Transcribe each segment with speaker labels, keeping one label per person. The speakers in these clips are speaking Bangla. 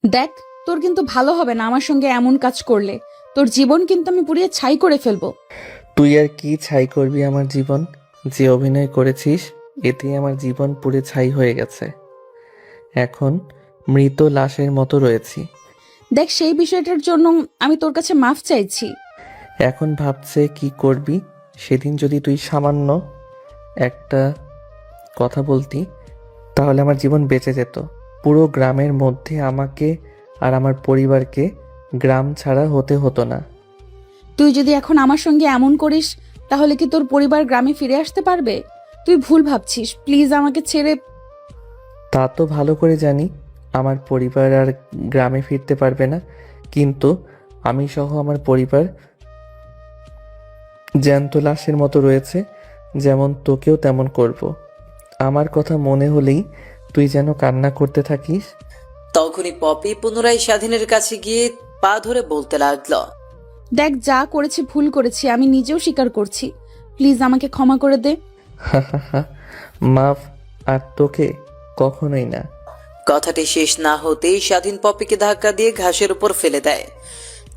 Speaker 1: দেখ, তোর কিন্তু ভালো হবে না আমার সঙ্গে এমন কাজ করলে। তোর জীবন কিন্তু আমি পুড়িয়ে ছাই করে ফেলবো।
Speaker 2: তুই আর কি ছাই করবি আমার জীবন? যে অভিনয় করেছিস এতেই আমার জীবন পুড়ে ছাই হয়ে গেছে। এখন মৃত লাশের মতো রয়েছি।
Speaker 1: দেখ, সেই বিষয়টার জন্য আমি তোর কাছে মাফ চাইছি।
Speaker 2: এখন ভাবছে কি করবি। সেদিন যদি তুই সামান্য একটা কথা বলতি তাহলে আমার জীবন বেঁচে যেত। পুরো গ্রামের মধ্যে আমাকে আর আমার পরিবারকে গ্রাম ছাড়া হতে হতো না।
Speaker 1: তুই যদি এখন আমার সঙ্গে এমন করিস তাহলে কি তোর পরিবার গ্রামে ফিরে আসতে পারবে? তুই ভুল ভাবছিস, প্লিজ আমাকে ছেড়ে।
Speaker 2: তা তো ভালো করে জানি আমার পরিবার আর গ্রামে ফিরতে পারবে না, কিন্তু আমি সহ আমার পরিবার জ্যান্ত লাশের মতো রয়েছে। যেমন তোকেও তেমন করব। আমার কথা মনে হলেই তুই যেন কান্না করতে থাকিস।
Speaker 3: তখনই পপি পুনরায় স্বাধীনের কাছে গিয়ে পা ধরে বলতে লাগলো।
Speaker 1: দেখ, যা করেছি ভুল করেছি, আমি নিজেও স্বীকার করছি। প্লিজ আমাকে ক্ষমা করে দে।
Speaker 2: মাফ? আর তোকে কখনোই না।
Speaker 3: কথাটি শেষ না হতেই স্বাধীন পপিকে ধাক্কা দিয়ে ঘাসের উপর ফেলে দেয়।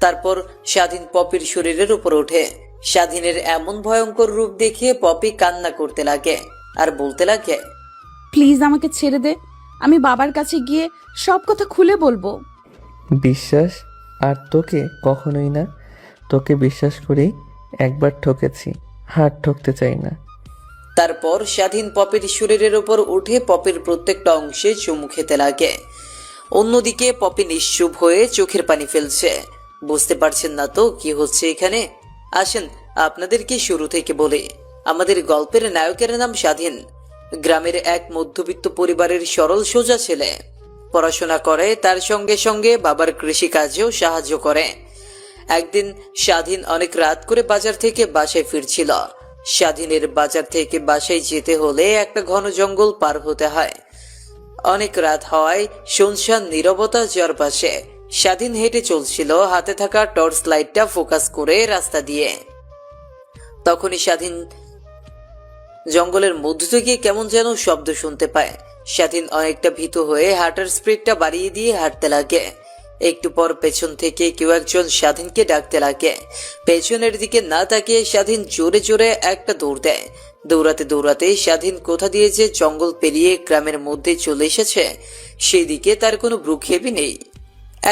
Speaker 3: তারপর স্বাধীন পপির শরীরের উপর ওঠে। স্বাধীনের এমন ভয়ঙ্কর রূপ দেখে পপি কান্না করতে লাগে আর বলতে লাগে,
Speaker 1: প্লিজ আমাকে ছেড়ে দে, আমি বাবার কাছে গিয়ে সব কথা খুলে বলবো।
Speaker 2: বিশ্বাস? আর তোকে কখনোই না। তোকে বিশ্বাস করেই একবার ঠকেছি, হাত ঠকতে চাই না।
Speaker 3: তারপর স্বাধীন পপির শরীরের উপর উঠে পপির প্রত্যেকটা অংশে চুমু খেতে লাগে। অন্যদিকে পপি নিশ্চুপ হয়ে চোখের পানি ফেলছে। বুঝতে পারছেন না তো কি হচ্ছে এখানে? আসেন আপনাদেরকে শুরু থেকে বলি। আমাদের গল্পের নায়কের নাম স্বাধীন। গ্রামের এক মধ্যবিত্ত পরিবারের সরল সোজা ছেলে। পড়াশোনা করে, তার সঙ্গে সঙ্গে বাবার কৃষিকাজেও সাহায্য করে। একদিন স্বাধীন অনেক রাত করে বাজার থেকে বাসায় ফিরছিল। স্বাধীনের বাজার থেকে বাসায় যেতে হলে একটা ঘন জঙ্গল পার হতে হয়। অনেক রাত হওয়ায় শুনশান নীরবতা চারপাশে। স্বাধীন হেঁটে চলছিল, হাতে থাকা টর্চ লাইটটা ফোকাস করে রাস্তা দিয়ে। তখনই স্বাধীন জঙ্গলের মধ্য থেকে কেমন যেন শব্দ শুনতে পায়। স্বাধীন অনেকটা ভীত হয়ে হাঁটার স্পিডটা বাড়িয়ে দিয়ে হাঁটতে লাগে। একটু পর পেছন থেকে কেউ একজন স্বাধীনকে ডাকতে লাগে। পেছনের দিকে না তাকিয়ে স্বাধীন জোরে জোরে একটা দৌড় দেয়। দৌড়াতে দৌড়াতে স্বাধীন কোথা দিয়ে যে জঙ্গল পেরিয়ে গ্রামের মধ্যে চলে এসেছে সেই দিকে তার কোনো ভ্রুক্ষেপই নেই।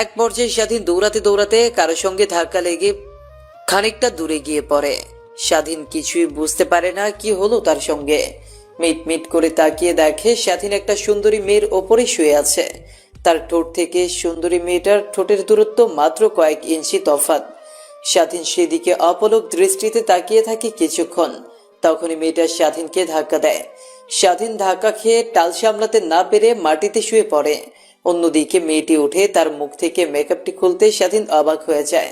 Speaker 3: এক পর্যায়ে স্বাধীন দৌড়াতে দৌড়াতে কারো সঙ্গে ধাক্কা লেগে খানিকটা দূরে গিয়ে পড়ে। স্বাধীন কিছুই বুঝতে পারে না কি হলো তার সঙ্গে। মিট মিট করে তাকিয়ে দেখে স্বাধীন একটা সুন্দরী মেয়ের ওপরে শুয়ে আছে। তার ঠোঁট থেকে সুন্দরী মেয়েটার ঠোঁটের দূরত্ব মাত্র কয়েক ইঞ্চি তফাৎ। স্বাধীন সেদিকে অপলক দৃষ্টিতে তাকিয়ে থাকে কিছুক্ষণ। তখনই মেয়েটা স্বাধীনকে ধাক্কা দেয়। স্বাধীন ধাক্কা খেয়ে টাল সামলাতে না পেরে মাটিতে শুয়ে পড়ে। অন্যদিকে মেয়েটি উঠে তার মুখ থেকে মেকআপটি খুলতে স্বাধীন অবাক হয়ে যায়,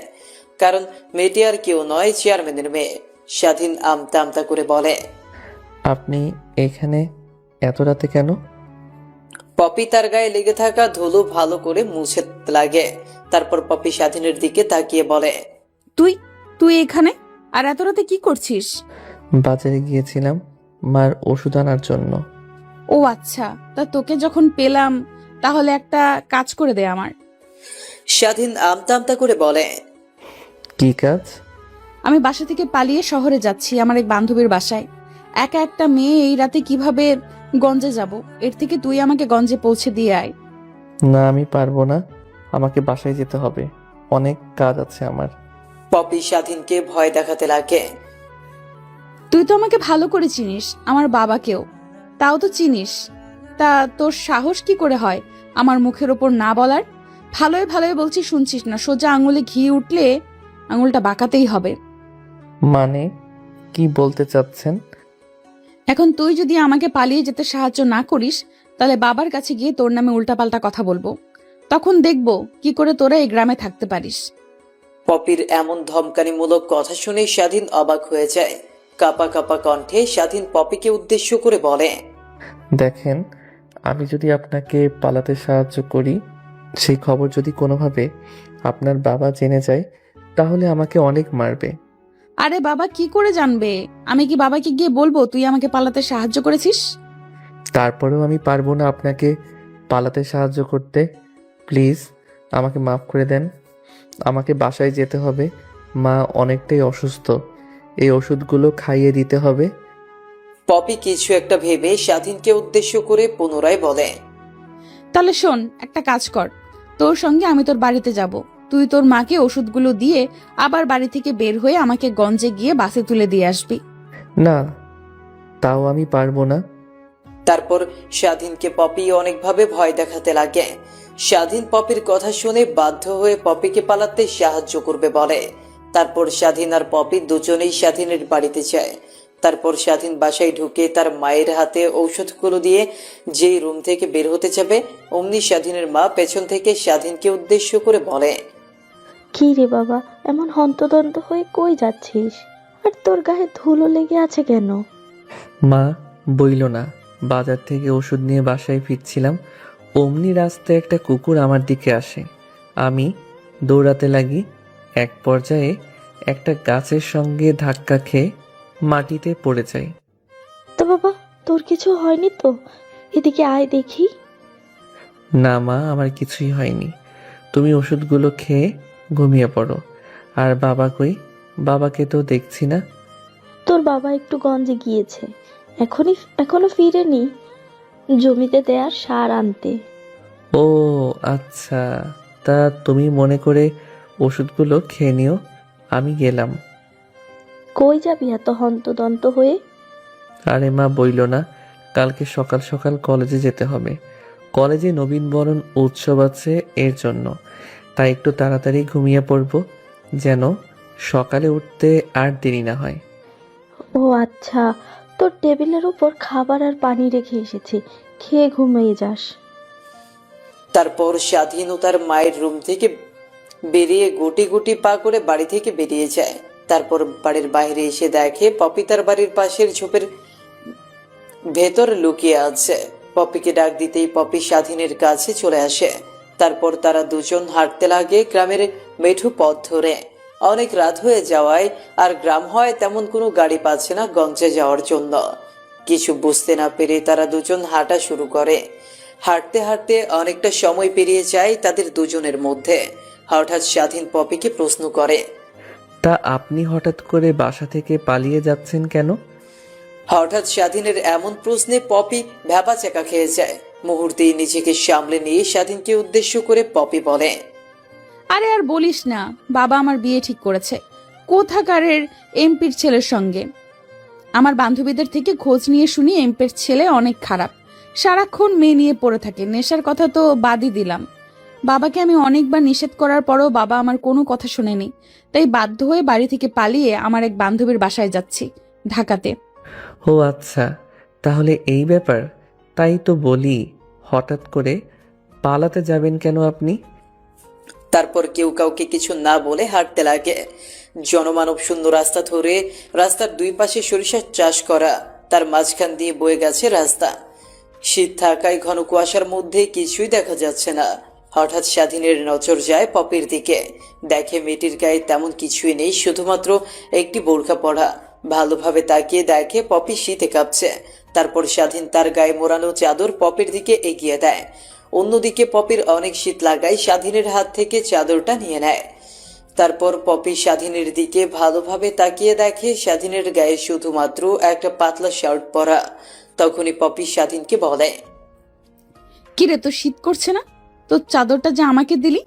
Speaker 3: কারণ মেয়েটি আর কেউ নয়, চেয়ারম্যানের মেয়ে। স্বাধীন আমতা আমতা করে বলে,
Speaker 2: আপনি এখানে এত রাতে কেন?
Speaker 3: পপি তার গায়ে লেগে থাকা ধুলো ভালো করে মুছে লাগে। তারপর পপি স্বাধীনের দিকে তাকিয়ে বলে,
Speaker 1: তুই তুই এখানে আর এত রাতে কি করছিস?
Speaker 2: বাজারে গিয়েছিলাম মার ওষুধ আনার জন্য।
Speaker 1: ও আচ্ছা, তা তোকে যখন পেলাম তাহলে একটা কাজ করে দে আমার।
Speaker 3: স্বাধীন আমতা আমতা করে বলে,
Speaker 2: কি কাজ?
Speaker 1: আমি বাসা থেকে পালিয়ে শহরে যাচ্ছি আমার এক বান্ধবীর বাসায়। একা একটা মেয়ে এই রাতে কিভাবে গঞ্জে যাব? এর থেকে তুই আমাকে গঞ্জে পৌঁছে দিয়ে আয়।
Speaker 2: না, আমি পারবো না। আমাকে বাসায় যেতে হবে, অনেক কাজ আছে আমার।
Speaker 3: পপি স্বাধীনকে ভয় দেখাতে লাগে।
Speaker 1: তুই তো আমাকে ভালো করে চিনিস, আমার বাবাকেও তাও তো চিনিস। তা তোর সাহস কি করে হয় আমার মুখের ওপর না বলার? ভালোই ভালোই বলছি, শুনছিস না? সোজা আঙুলে ঘি উঠলে আঙুলটা বাঁকাতেই হবে।
Speaker 2: মানে কি বলতে চাচ্ছেন?
Speaker 1: এখন তুই যদি আমাকে পালিয়ে যেতে সাহায্য না করিস তাহলে বাবার কাছে গিয়ে তোর নামে উল্টাপাল্টা কথা বলবো। তখন দেখবো কি করে তোরা এই গ্রামে থাকতে পারিস।
Speaker 3: পপির এমন ধমকানিমূলক কথা শুনে স্বাধীন অবাক হয়ে যায়। কাপা কাপা কণ্ঠে স্বাধীন পপিকে উদ্দেশ্য করে বলে,
Speaker 2: দেখেন, আমি যদি আপনাকে পালাতে সাহায্য করি, সেই খবর যদি কোনোভাবে আপনার বাবা জেনে যায় তাহলে আমাকে অনেক মারবে।
Speaker 1: আরে বাবা কি করে জানবে? আমি কি বাবাকে গিয়ে বলবো তুই আমাকে পালাতে সাহায্য করেছিস?
Speaker 2: তারপরেও আমি পারবো না আপনাকে পালাতে সাহায্য করতে। প্লিজ আমাকে মাফ করে দেন। আমাকে বাসায় যেতে হবে। মা অনেকটাই অসুস্থ। এই ওষুধগুলো খাইয়ে দিতে হবে।
Speaker 3: পপি কিছু একটা ভেবে স্বাধীনকে উদ্দেশ্য করে পুনরায় বলে,
Speaker 1: তাহলে শোন, একটা কাজ কর, তোর সঙ্গে আমি তোর বাড়িতে যাব। তুই তোর মাকে ওষুধগুলো দিয়ে আবার বাড়ি থেকে বের হয়ে আমাকে গঞ্জে গিয়ে বাসে তুলে দিয়ে আসবি।
Speaker 2: না, তাও আমি পারবো না।
Speaker 3: তারপর স্বাধীনকে পপি অনেকভাবে ভয় দেখাতে লাগে। স্বাধীন পপির কথা শুনে বাধ্য হয়ে পপিকে পালাতে সাহায্য করবে বলে। তারপর স্বাধীন আর পপি দুজনেই স্বাধীনের বাড়িতে যায়। তারপর স্বাধীন বাসায় ঢুকে তার মায়ের হাতে ঔষধগুলো দিয়ে যেই রুম থেকে বের হতে যাবে, অমনি স্বাধীনের মা পেছন থেকে স্বাধীনকে উদ্দেশ্য করে বলে,
Speaker 4: কি রে বাবা, এমন হন্তদন্ত হয়ে কই যাচ্ছিস? আর তোর গায়ে ধুলো লেগে আছে কেন?
Speaker 2: মা, বইল না, বাজার থেকে ওষুধ নিয়ে বাসায় ফিরছিলাম, অমনি রাস্তায় একটা কুকুর আমার দিকে আসে। আমি দৌড়াতে লাগি। এক পর্যায়ে একটা গাছের সঙ্গে ধাক্কা খেয়ে মাটিতে পড়ে যাই।
Speaker 4: তো বাবা, তোর কিছু হয়নি তো? এদিকে আয় দেখি।
Speaker 2: না মা, আমার কিছুই হয়নি। তুমি ওষুধগুলো খেয়ে ঘুমিয়ে পড়ো। আর বাবা কই? বাবাকে তো দেখছি না।
Speaker 4: তোর বাবা একটু গঞ্জে গিয়েছে, এখনো ফিরেনি, জমিতে দেয়ার সার আনতে।
Speaker 2: ও আচ্ছা, তা তুমি মনে করে ওষুধগুলো খেয়ে নিও, আমি গেলাম।
Speaker 4: কই যাবি এত হন্তদন্ত হয়ে?
Speaker 2: আরে মা, বইল না, কালকে সকাল সকাল কলেজে যেতে হবে। কলেজে নবীনবরণ উৎসব আছে, এর জন্য। তাই একটু তাড়াতাড়ি ঘুমিয়ে পড়বো, যেন সকালে উঠতে আর দেরি না হয়।
Speaker 4: ও আচ্ছা, তোর টেবিলের উপর খাবার আর পানি রেখে এসেছি, খেয়ে ঘুমিয়ে যাস।
Speaker 3: তারপর স্বাধীন ও তার মায়ের রুম থেকে বেরিয়ে গুটি গুটি পা করে বাড়ি থেকে বেরিয়ে যায়। তারপর বাড়ির বাইরে এসে দেখে পপি তার বাড়ির পাশের ঝোপের ভেতর লুকিয়ে আছে। পপিকে ডাক দিতেই পপি স্বাধীনের কাছে চলে আসে। তারপর তারা দুজন হাঁটতে লাগে গ্রামের মেঠো পথ ধরে। অনেক রাত হয়ে যাওয়ায় আর গ্রাম হয় তেমন কোনো গাড়ি পাচ্ছে না গঞ্জে যাওয়ার জন্য। কিছু বুঝতে না পেরে তারা দুজন হাঁটা শুরু করে। হাঁটতে হাঁটতে অনেকটা সময় পেরিয়ে যায় তাদের দুজনের মধ্যে। হঠাৎ স্বাধীন পপিকে প্রশ্ন করে,
Speaker 2: তা আপনি হঠাৎ করে বাসা থেকে পালিয়ে যাচ্ছেন কেন?
Speaker 3: হঠাৎ স্বাধীনের এমন প্রশ্নে পপি ভ্যাবাচ্যাকা খেয়ে যায়। মুহূর্তেই নিজেকে সামলে নিয়ে স্বাধীনকে উদ্দেশ্য করে পপি বলে,
Speaker 1: আরে আর বলিস না, বাবা আমার বিয়ে ঠিক করেছে কোথাকারের এমপির ছেলের সঙ্গে। আমার বান্ধবীদের থেকে খোঁজ নিয়ে শুনি এমপির ছেলে অনেক খারাপ, সারাক্ষণ মেয়ে নিয়ে পড়ে থাকে। নেশার কথা তো বাদই দিলাম, বাবাকে আমি অনেকবার নিষেধ করার পরও বাবা আমার কোনো কথা শোনেনি। তাই বাধ্য হয়ে বাড়ি থেকে পালিয়ে আমার এক বান্ধবীর বাসায় যাচ্ছি, ঢাকাতে।
Speaker 2: ও আচ্ছা, তাহলে এই ব্যাপার। তাই তো বলি, হঠাৎ করে পালাতে যাবেন কেন আপনি?
Speaker 3: তারপর কেউ কাউকে কিছু না বলে হাঁটতে লাগে। জনমানব শূন্য রাস্তা ধরে, রাস্তার দুই পাশে সরিষার চাষ করা, তার মাঝখান দিয়ে বয়ে গেছে রাস্তা। শীত থাকায় ঘন কুয়াশার মধ্যে কিছুই দেখা যাচ্ছে না। হঠাৎ স্বাধীনের নজর যায় পপির দিকে। দেখে মেয়েটির গায়ে তেমন কিছুই নেই, শুধুমাত্র একটি বোরখা পরা। ভালোভাবে তাকিয়ে দেখে পপি শীতে কাঁপছে। তারপর স্বাধীন তার গায়ে মোড়ানো চাদর পপির দিকে এগিয়ে দেয়। অন্যদিকে পপির অনেক শীত লাগায় স্বাধীনের হাত থেকে চাদরটা নিয়ে নেয়। তারপর পপি স্বাধীনের দিকে ভালোভাবে তাকিয়ে দেখে স্বাধীনের গায়ে শুধুমাত্র একটা পাতলা শার্ট পরা। তখনই পপি স্বাধীনকে বলে,
Speaker 1: কিরে, তোর শীত করছে না? তোর চাদরটা যে আমাকে দিলি।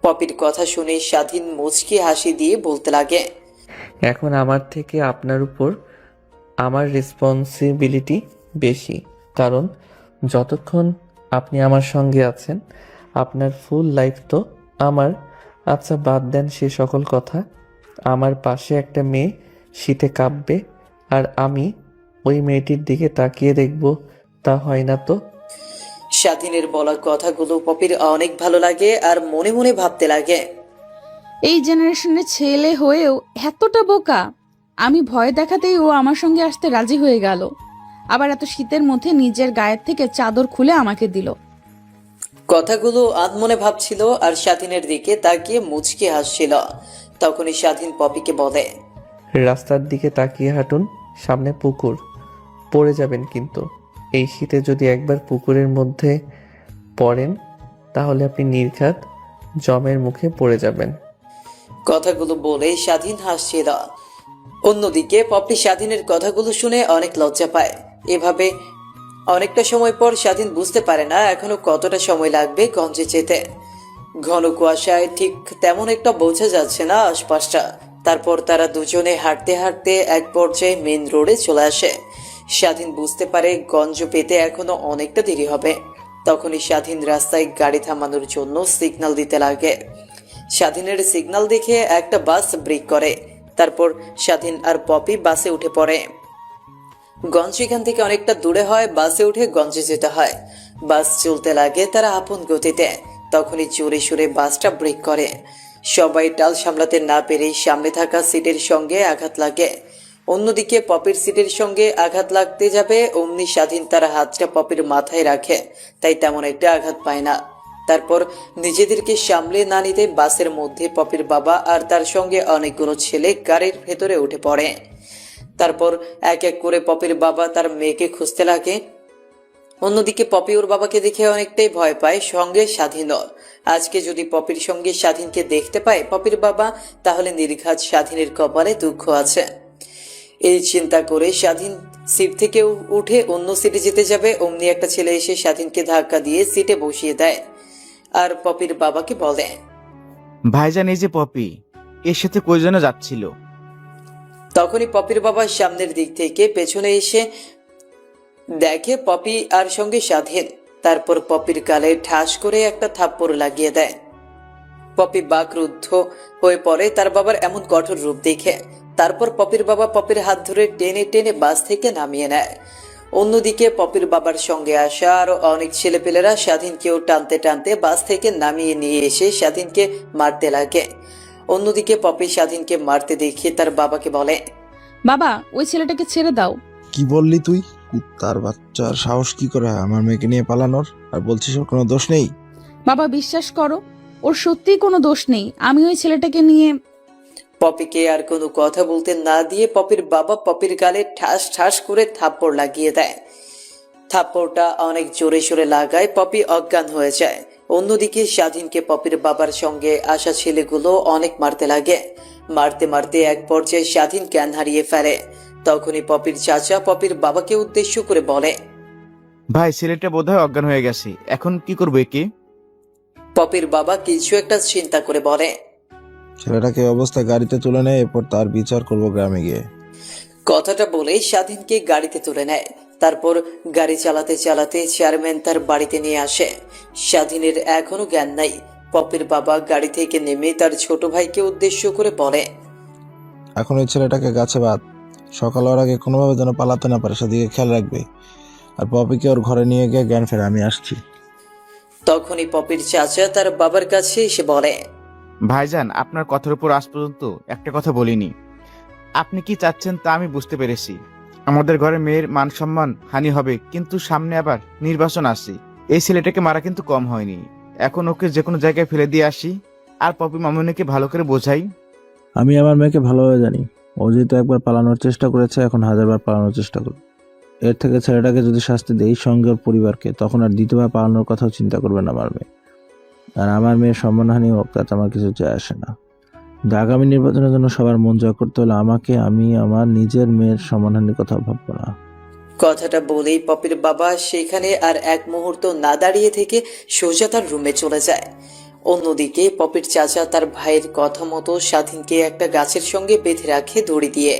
Speaker 3: পপির কথা শুনে স্বাধীন মুচকি হাসি দিয়ে বলতে লাগে,
Speaker 2: এখন আমার থেকে আপনার উপর আমার রেসপন্সিবিলিটি বেশি, কারণ যতক্ষণ আপনি আমার সঙ্গে আছেন আপনার ফুল লাইফ তো আমার। আচ্ছা বাদ দেন সে সকল কথা। আমার পাশে একটা মেয়ে শীতে কাঁপবে আর আমি ওই মেয়েটির দিকে তাকিয়ে দেখব, তা হয় না তো?
Speaker 3: স্বাধীনের বলা কথাগুলো পপির অনেক ভালো লাগে আর মনে মনে ভাবতে লাগে,
Speaker 1: এই জেনারেশনের ছেলে হয়েও এতটা বোকা। আমি ভয় দেখাতেই ও আমার সঙ্গে আসতে রাজি হয়ে গেল, আবার এত শীতের মধ্যে নিজের গায়ের থেকে চাদর খুলে আমাকে দিল।
Speaker 3: কথাগুলো আনমনে ভাবছিল আর স্বাধীনের দিকে তাকিয়ে মুচকি হাসছিল। তখনই স্বাধীন পপিকে বলে,
Speaker 2: রাস্তার দিকে তাকিয়ে হাঁটুন, সামনে পুকুর, পড়ে যাবেন কিন্তু। এই শীতে যদি একবার পুকুরের মধ্যে পড়েন তাহলে আপনি নির্ঘাত জমের মুখে পড়ে যাবেন।
Speaker 3: কথাগুলো বলে স্বাধীন হাসছিল। অন্যদিকে পপি স্বাধীনের কথাগুলো শুনে অনেক লজ্জা পায়। এভাবে অনেকটা সময় পর স্বাধীন বুঝতে পারে না এখনো কতটা সময় লাগবে গঞ্জে যেতে। ঘন কুয়াশায় ঠিক তেমন একটা বোঝা যাচ্ছে না আশপাশটা। তারপর তারা দুজনে হাঁটতে হাঁটতে এক পর্যায়ে মেন রোডে চলে আসে। স্বাধীন বুঝতে পারে গঞ্জ পেতে এখনো অনেকটা দেরি হবে। তখনই স্বাধীন রাস্তায় গাড়ি থামানোর জন্য সিগন্যাল দিতে লাগে। স্বাধীনের সিগন্যাল দেখে একটা বাস ব্রেক করে। তারপর স্বাধীন আর পপি বাসে উঠে পড়ে। গঞ্জ এখান থেকে অনেকটা দূরে হয়। বাসে উঠে গঞ্জে যেতে হয়। বাস চলতে লাগে তারা আপন গতিতে। তখনই জোরে সোরে বাসটা ব্রেক করে। সবাই টাল সামলাতে না পেরে সামনে থাকা সিটের সঙ্গে আঘাত লাগে। অন্যদিকে পপির সিটের সঙ্গে আঘাত লাগতে যাবে অমনি স্বাধীন তার হাতটা পপির মাথায় রাখে, তাই তেমন একটা আঘাত পায় না। তারপর নিজেদেরকে সামলে না নিতে বাসের মধ্যে পপির বাবা আর তার সঙ্গে অনেকগুলো ছেলে গাড়ির ভেতরে উঠে পড়ে। তারপর এক এক করে পপির বাবা তার মেয়েকে খুঁজতে লাগে। অন্যদিকে পপি ওর বাবাকে দেখে অনেকটাই ভয় পায়, সঙ্গে স্বাধীনও। আজকে যদি পপির সঙ্গে স্বাধীনকে দেখতে পায় পপির বাবা, তাহলে নির্ঘাত স্বাধীনের কপালে দুঃখ আছে। এই চিন্তা করে স্বাধীন সিট থেকে উঠে অন্য সিটে যেতে যাবে অমনি একটা ছেলে এসে স্বাধীনকে ধাক্কা দিয়ে সিটে বসিয়ে দেয় আর পপির বাবাকে বলে,
Speaker 5: ভাইজান এই যে পপি, এর সাথে কয়জনে যাচ্ছিল?
Speaker 3: তখনই পপির বাবা সামনের দিক থেকে পেছনে এসে দেখে পপি আর সঙ্গে স্বাধীন। তারপর পপির গালে ঠাস করে একটা থাপ্পড় লাগিয়ে দেয়। পপি বাকরুদ্ধ হয়ে পড়ে তার বাবার এমন কঠোর রূপ দেখে। তারপর পপির বাবা পপির হাত ধরে টেনে টেনে বাস থেকে নামিয়ে নেয়। অন্যদিকে পপির বাবার সঙ্গে আসা আরো অনেক ছেলেপেলেরা স্বাধীনকেও টানতে টানতে বাস থেকে নামিয়ে নিয়ে এসে স্বাধীনকে মারতে লাগে। অন্যদিকে পপি স্বাধীনকে মারতে দেখে তার বাবাকে বলে,
Speaker 1: বাবা, ওই ছেলেটাকে ছেড়ে দাও।
Speaker 6: কি বললি তুই? কুত্তার বাচ্চার সাহস কি করে হয় আমার মেয়েকে নিয়ে পালানোর? আর বলছিস ওর কোনো দোষ নেই?
Speaker 1: বাবা, বিশ্বাস করো, ওর সত্যিই কোনো দোষ নেই। আমি ওই ছেলেটাকে নিয়ে।
Speaker 3: পপিকে আর কোনো কথা বলতে না দিয়ে পপির বাবা পপির গালে ঠাস ঠাস করে থাপ্পড় লাগিয়ে দেয়। থাপ্পড়টা অনেক জোরে সোরে লাগায় পপি অজ্ঞান হয়ে যায়। অন্যদিকে স্বাধীনকে পপির বাবার সঙ্গে আসা ছেলেগুলো অনেক মারতে লাগে। মারতে মারতে এক পর্যায়ে স্বাধীন জ্ঞান হারিয়ে ফেলে। তখনই পপির চাচা পপির বাবাকে উদ্দেশ্য করে বলে,
Speaker 5: ভাই, ছেলেটা বোধহয় অজ্ঞান হয়ে গেছে, এখন কি করবো একে?
Speaker 3: পপির বাবা কিছু একটা চিন্তা করে বলে,
Speaker 6: ছেলেটাকে এই অবস্থায় গাড়িতে তুলে নেয়, এরপর তার বিচার করবো গ্রামে গিয়ে।
Speaker 3: কথাটা বলে স্বাধীনকে গাড়িতে তুলে নেয়। তারপর গাড়ি চালাতে চালাতে চেয়ারম্যান তার বাড়িতে নিয়ে আসে। স্বাধীনের এখনো জ্ঞান নাই। পপির বাবা গাড়ি থেকে নেমে তার ছোট ভাইকে উদ্দেশ্য করে বলে,
Speaker 6: এখন ওই ছেলেটাকে গাছে বাঁধ, সকাল হওয়ার আগে কোনোভাবে যেন পালাতে না পারে, সেদিকে খেয়াল রাখবে। আর পপিকে ওর ঘরে নিয়ে গিয়ে জ্ঞান ফেরে, আমি আসছি।
Speaker 3: তখনই পপির চাচা তার বাবার কাছে এসে বলে,
Speaker 5: ভাইজান, আপনার কথার উপর আজ পর্যন্ত একটা কথা বলিনি। আপনি কি চাচ্ছেন তা আমি বুঝতে পেরেছি। আমাদের ঘরে মেয়ের মান সম্মান হানি হবে, কিন্তু সামনে আবার নির্বাচন আসছে। এই ছেলেটাকে মারা কিন্তু কম হয়নি। এখন ওকে যে কোনো জায়গায় ফেলে দিয়ে আসি, আর পপি মামুনিকে ভালো করে বোঝাই।
Speaker 6: আমি আমার মেয়েকে ভালোভাবে জানি। ও যেহেতু একবার পালানোর চেষ্টা করেছে, এখন হাজারবার পালানোর চেষ্টা করবে। এর থেকে ছেলেটাকে যদি শাস্তি দেই সঙ্গে ওর পরিবারকে, তখন আর দ্বিতীয়বার পালানোর কথাও চিন্তা করবে না আমার মেয়ে। আর আমার মেয়ের সম্মানহানি হোক তাতে আমার কিছু যায় আসে না। কিন্তু আগামী নির্বাচনের জন্য সবার মন জয় করতে হলে আমি আমার নিজের মেয়ের সম্মানহানির কথা ভাববো না।
Speaker 3: কথাটা বলেই পপির বাবা সেখানে আর এক মুহূর্ত না দাঁড়িয়ে থেকে সোজা তার রুমে চলে যায়। অন্যদিকে পপির চাচা তার ভাইয়ের কথা মতো স্বাধীনকে একটা গাছের সঙ্গে বেঁধে রাখে দড়ি দিয়ে,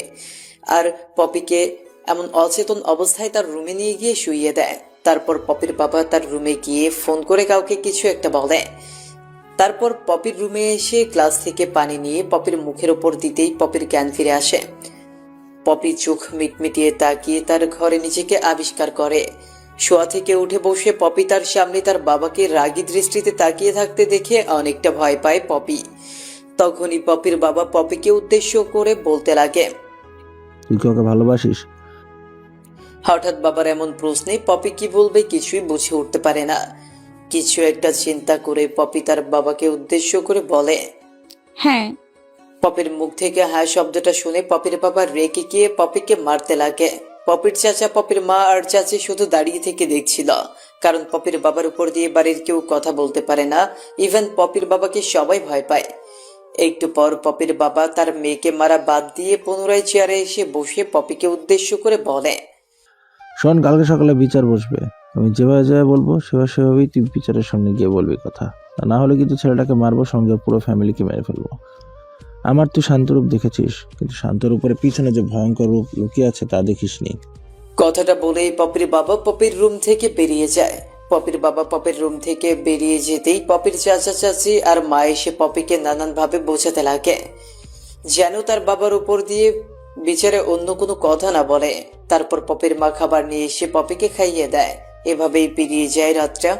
Speaker 3: আর পপিকে এমন অচেতন অবস্থায় তার রুমে নিয়ে গিয়ে শুইয়ে দেয়। তারপর পপির বাবা তার রুমে গিয়ে ফোন করে কাউকে কিছু একটা বলে। তারপর পপির রুমে এসে গ্লাস থেকে পানি নিয়ে পপির মুখের ওপর দিতেই পপির জ্ঞান ফিরে আসে। পপি চোখ মিটমিটিয়ে তাকিয়ে তার ঘরে নিজেকে আবিষ্কার করে। শোয়া থেকে উঠে বসে পপি তার সামনে তার বাবাকে রাগী দৃষ্টিতে তাকিয়ে থাকতে দেখে অনেকটা ভয় পায় পপি। তখনই পপির বাবা পপিকে উদ্দেশ্য করে বলতে লাগে,
Speaker 6: তুই কি ওকে ভালোবাসিস?
Speaker 3: হঠাৎ বাবার এমন প্রশ্নে পপি কি বলবে কিছুই বুঝে উঠতে পারে না। কিছু একটা চিন্তা করে পপি তার বাবাকে উদ্দেশ্য করে বলে,
Speaker 1: হ্যাঁ।
Speaker 3: পপির মুখ থেকে হ্যাঁ শব্দটা শুনে পপির বাবা রেগে গিয়ে পপিকে মারতে লাগে। পপির চাচা, পপির মা আর চাচি শুধু দাঁড়িয়ে থেকে দেখছিল। কারণ পপির বাবার উপর দিয়ে বাড়ির কেউ কথা বলতে পারে না। ইভেন পপির বাবাকে সবাই ভয় পায়। একটু পর পপির বাবা তার মেয়েকে মারা বাদ দিয়ে পুনরায় চেয়ারে এসে বসে পপিকে উদ্দেশ্য করে বলে,
Speaker 6: শোন, কালকে সকালে বিচার বসবে। আমি যেভাবে যেভাবে বলবো সেভাবেই তুই বিচারের সামনে গিয়ে বলবি কথা। তা না হলে কিন্তু ছেলেটাকে মারবো, সঙ্গে পুরো ফ্যামিলিকে মেরে ফেলবো। আমার তুই শান্তরূপ দেখেছিস, কিন্তু শান্তর উপরে পিছনে যে ভয়ঙ্কর রূপ লুকিয়ে আছে তা দেখিসনি।
Speaker 3: কথাটা বলেই পপির বাবা পপির রুম থেকে বেরিয়ে যায়। পপির বাবা পপির রুম থেকে বেরিয়ে যেতেই পপির চাচা চাচি আর মা এসে পপিকে নানানভাবে বোঝাতে লাগে, যেন তার বাবার উপর দিয়ে বিচারে অন্য কোনো কথা না বলে। তারপর পপির মা খাবার নিয়ে এসে পপিকে খাইয়ে দেয়। এভাবেই পেরিয়ে যায় রাতটা।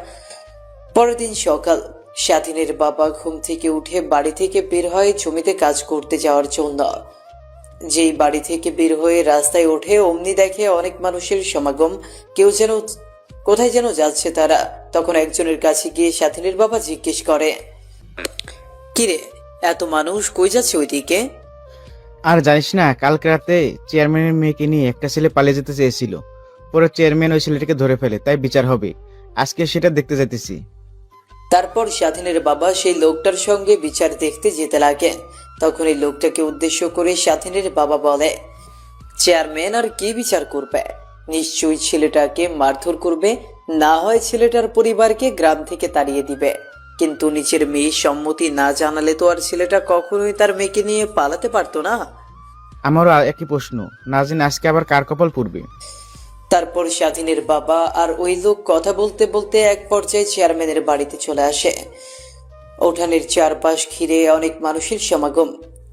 Speaker 3: পরের দিন সকাল, স্বাধীনের বাবা ঘুম থেকে উঠে বাড়ি থেকে বের হয় জমিতে কাজ করতে যাওয়ার জন্য। যেই বাড়ি থেকে বের হয়ে রাস্তায় ওঠে অমনি দেখে অনেক মানুষের সমাগম। কেউ যেন কোথায় যেন যাচ্ছে তারা। তখন একজনের কাছে গিয়ে স্বাধীনের বাবা জিজ্ঞেস করে, কিরে, এত মানুষ কই যাচ্ছে ওইদিকে?
Speaker 5: আর জানিস না, কালকে রাতে চেয়ারম্যানের মেয়েকে নিয়ে একটা ছেলে পালিয়ে যেতে চেয়েছিল। পরে চেয়ারম্যান ওই ছেলেটাকে ধরে ফেলে, তাই বিচার হবে। আজকে সেটা দেখতে যাইতেছি।
Speaker 3: তারপর স্বাধীনের বাবা সেই লোকটার সঙ্গে বিচার দেখতে যেতে লাগে। তখন এই লোকটাকে উদ্দেশ্য করে স্বাধীনের বাবা বলে, চেয়ারম্যান আর কি বিচার করবে? নিশ্চয়ই ছেলেটাকে মারধর করবে, না হয় ছেলেটার পরিবারকে গ্রাম থেকে তাড়িয়ে দিবে। কিন্তু নিজের মেয়ের সম্মতি না জানালে তো আর ছেলেটা কখনোই তার মেয়েকে নিয়ে পালাতে পারতো না।
Speaker 5: আমারও একই প্রশ্ন, না জানি আজকে আবার কার কপাল পড়বে।
Speaker 3: তারপর স্বাধীনের বাবা আর ওই লোক কথা বলতে বলতে এক পর্যায়ে চেয়ারম্যানের বাড়িতে চলে আসে। উঠানের চারপাশ ঘিরে অনেক মানুষের সমাগম।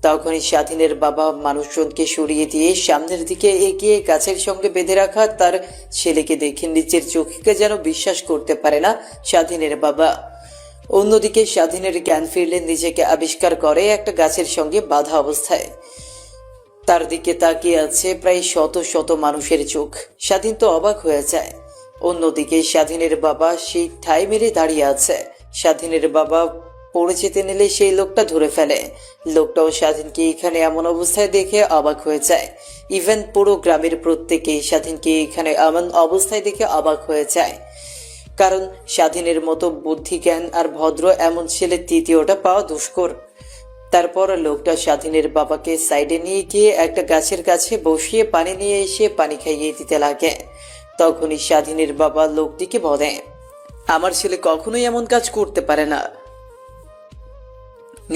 Speaker 3: তখনই স্বাধীনের বাবা মানুষজনকে সরিয়ে দিয়ে সামনের দিকে এগিয়ে গাছের সঙ্গে বেঁধে রাখা তার ছেলেকে দেখে নিজের চোখকে যেন বিশ্বাস করতে পারে না স্বাধীনের বাবা। অন্যদিকে স্বাধীনের জ্ঞান ফিরলে নিজেকে আবিষ্কার করে একটা গাছের সঙ্গে বাঁধা অবস্থায়। তার দিকে তাকিয়ে আছে প্রায় শত শত মানুষের চোখ। স্বাধীন তো অবাক হয়ে যায়। অন্যদিকে স্বাধীনের বাবা সেই ঠাই মেরে দাঁড়িয়ে আছে। স্বাধীনের বাবা পড়ে যেতে নিলে সেই লোকটা ধরে ফেলে। লোকটাও স্বাধীনকে এখানে এমন অবস্থায় দেখে অবাক হয়ে যায়। ইভেন পুরো গ্রামের প্রত্যেকেই স্বাধীনকে এখানে এমন অবস্থায় দেখে অবাক হয়ে যায়। কারণ স্বাধীনের মতো বুদ্ধি জ্ঞান আর ভদ্র এমন ছেলে তৃতীয়টা পাওয়া দুষ্কর। তারপর লোকটা স্বাধীনের বাবাকে সাইডে নিয়ে গিয়ে একটা গাছের কাছে বসিয়ে পানি নিয়ে এসে পানি খাইয়ে দিতে লাগে। তখনই স্বাধীনের বাবা লোকটিকে বলে, আমার ছেলে কখনোই এমন কাজ করতে পারে না,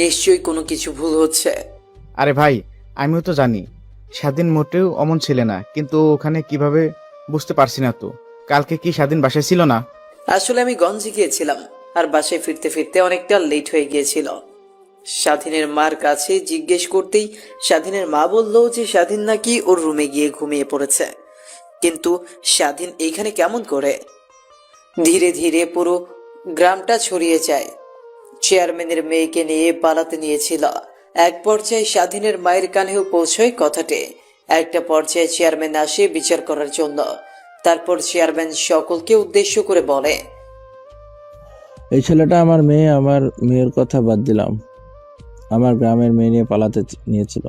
Speaker 3: নিশ্চয়ই কোনো কিছু ভুল হচ্ছে।
Speaker 5: আরে ভাই, আমিও তো জানি স্বাধীন মোটেও অমন ছেলে না, কিন্তু ওখানে কিভাবে বুঝতে পারছি না তো। কালকে কি স্বাধীন বাসায় ছিল না?
Speaker 3: আসলে আমি গঞ্জে গিয়েছিলাম, আর বাসায় ফিরতে ফিরতে অনেকটা লেট হয়ে গিয়েছিল। স্বাধীনের মার কাছে জিজ্ঞেস করতেই স্বাধীনের মা বলল যে স্বাধীন নাকি ওর রুমে গিয়ে ঘুমিয়ে পড়েছে। কিন্তু স্বাধীন এইখানে কেমন করে? ধীরে ধীরে পুরো গ্রামটা ছড়িয়ে যায়। চেয়ারম্যানের মেয়েকে নিয়ে পালাতে নিয়েছিল। এক পর্যায়ে স্বাধীনের মায়ের কানেও পৌঁছয় কথাটি। একটা পর্যায়ে চেয়ারম্যান আসে বিচার করার জন্য। তারপর চেয়ারম্যান সকলকে উদ্দেশ্য করে বলে,
Speaker 6: এই ছেলেটা আমার মেয়ের কথা বাদ দিলাম, আমার গ্রামের মেয়ে নিয়ে পালাতে নিয়েছিল।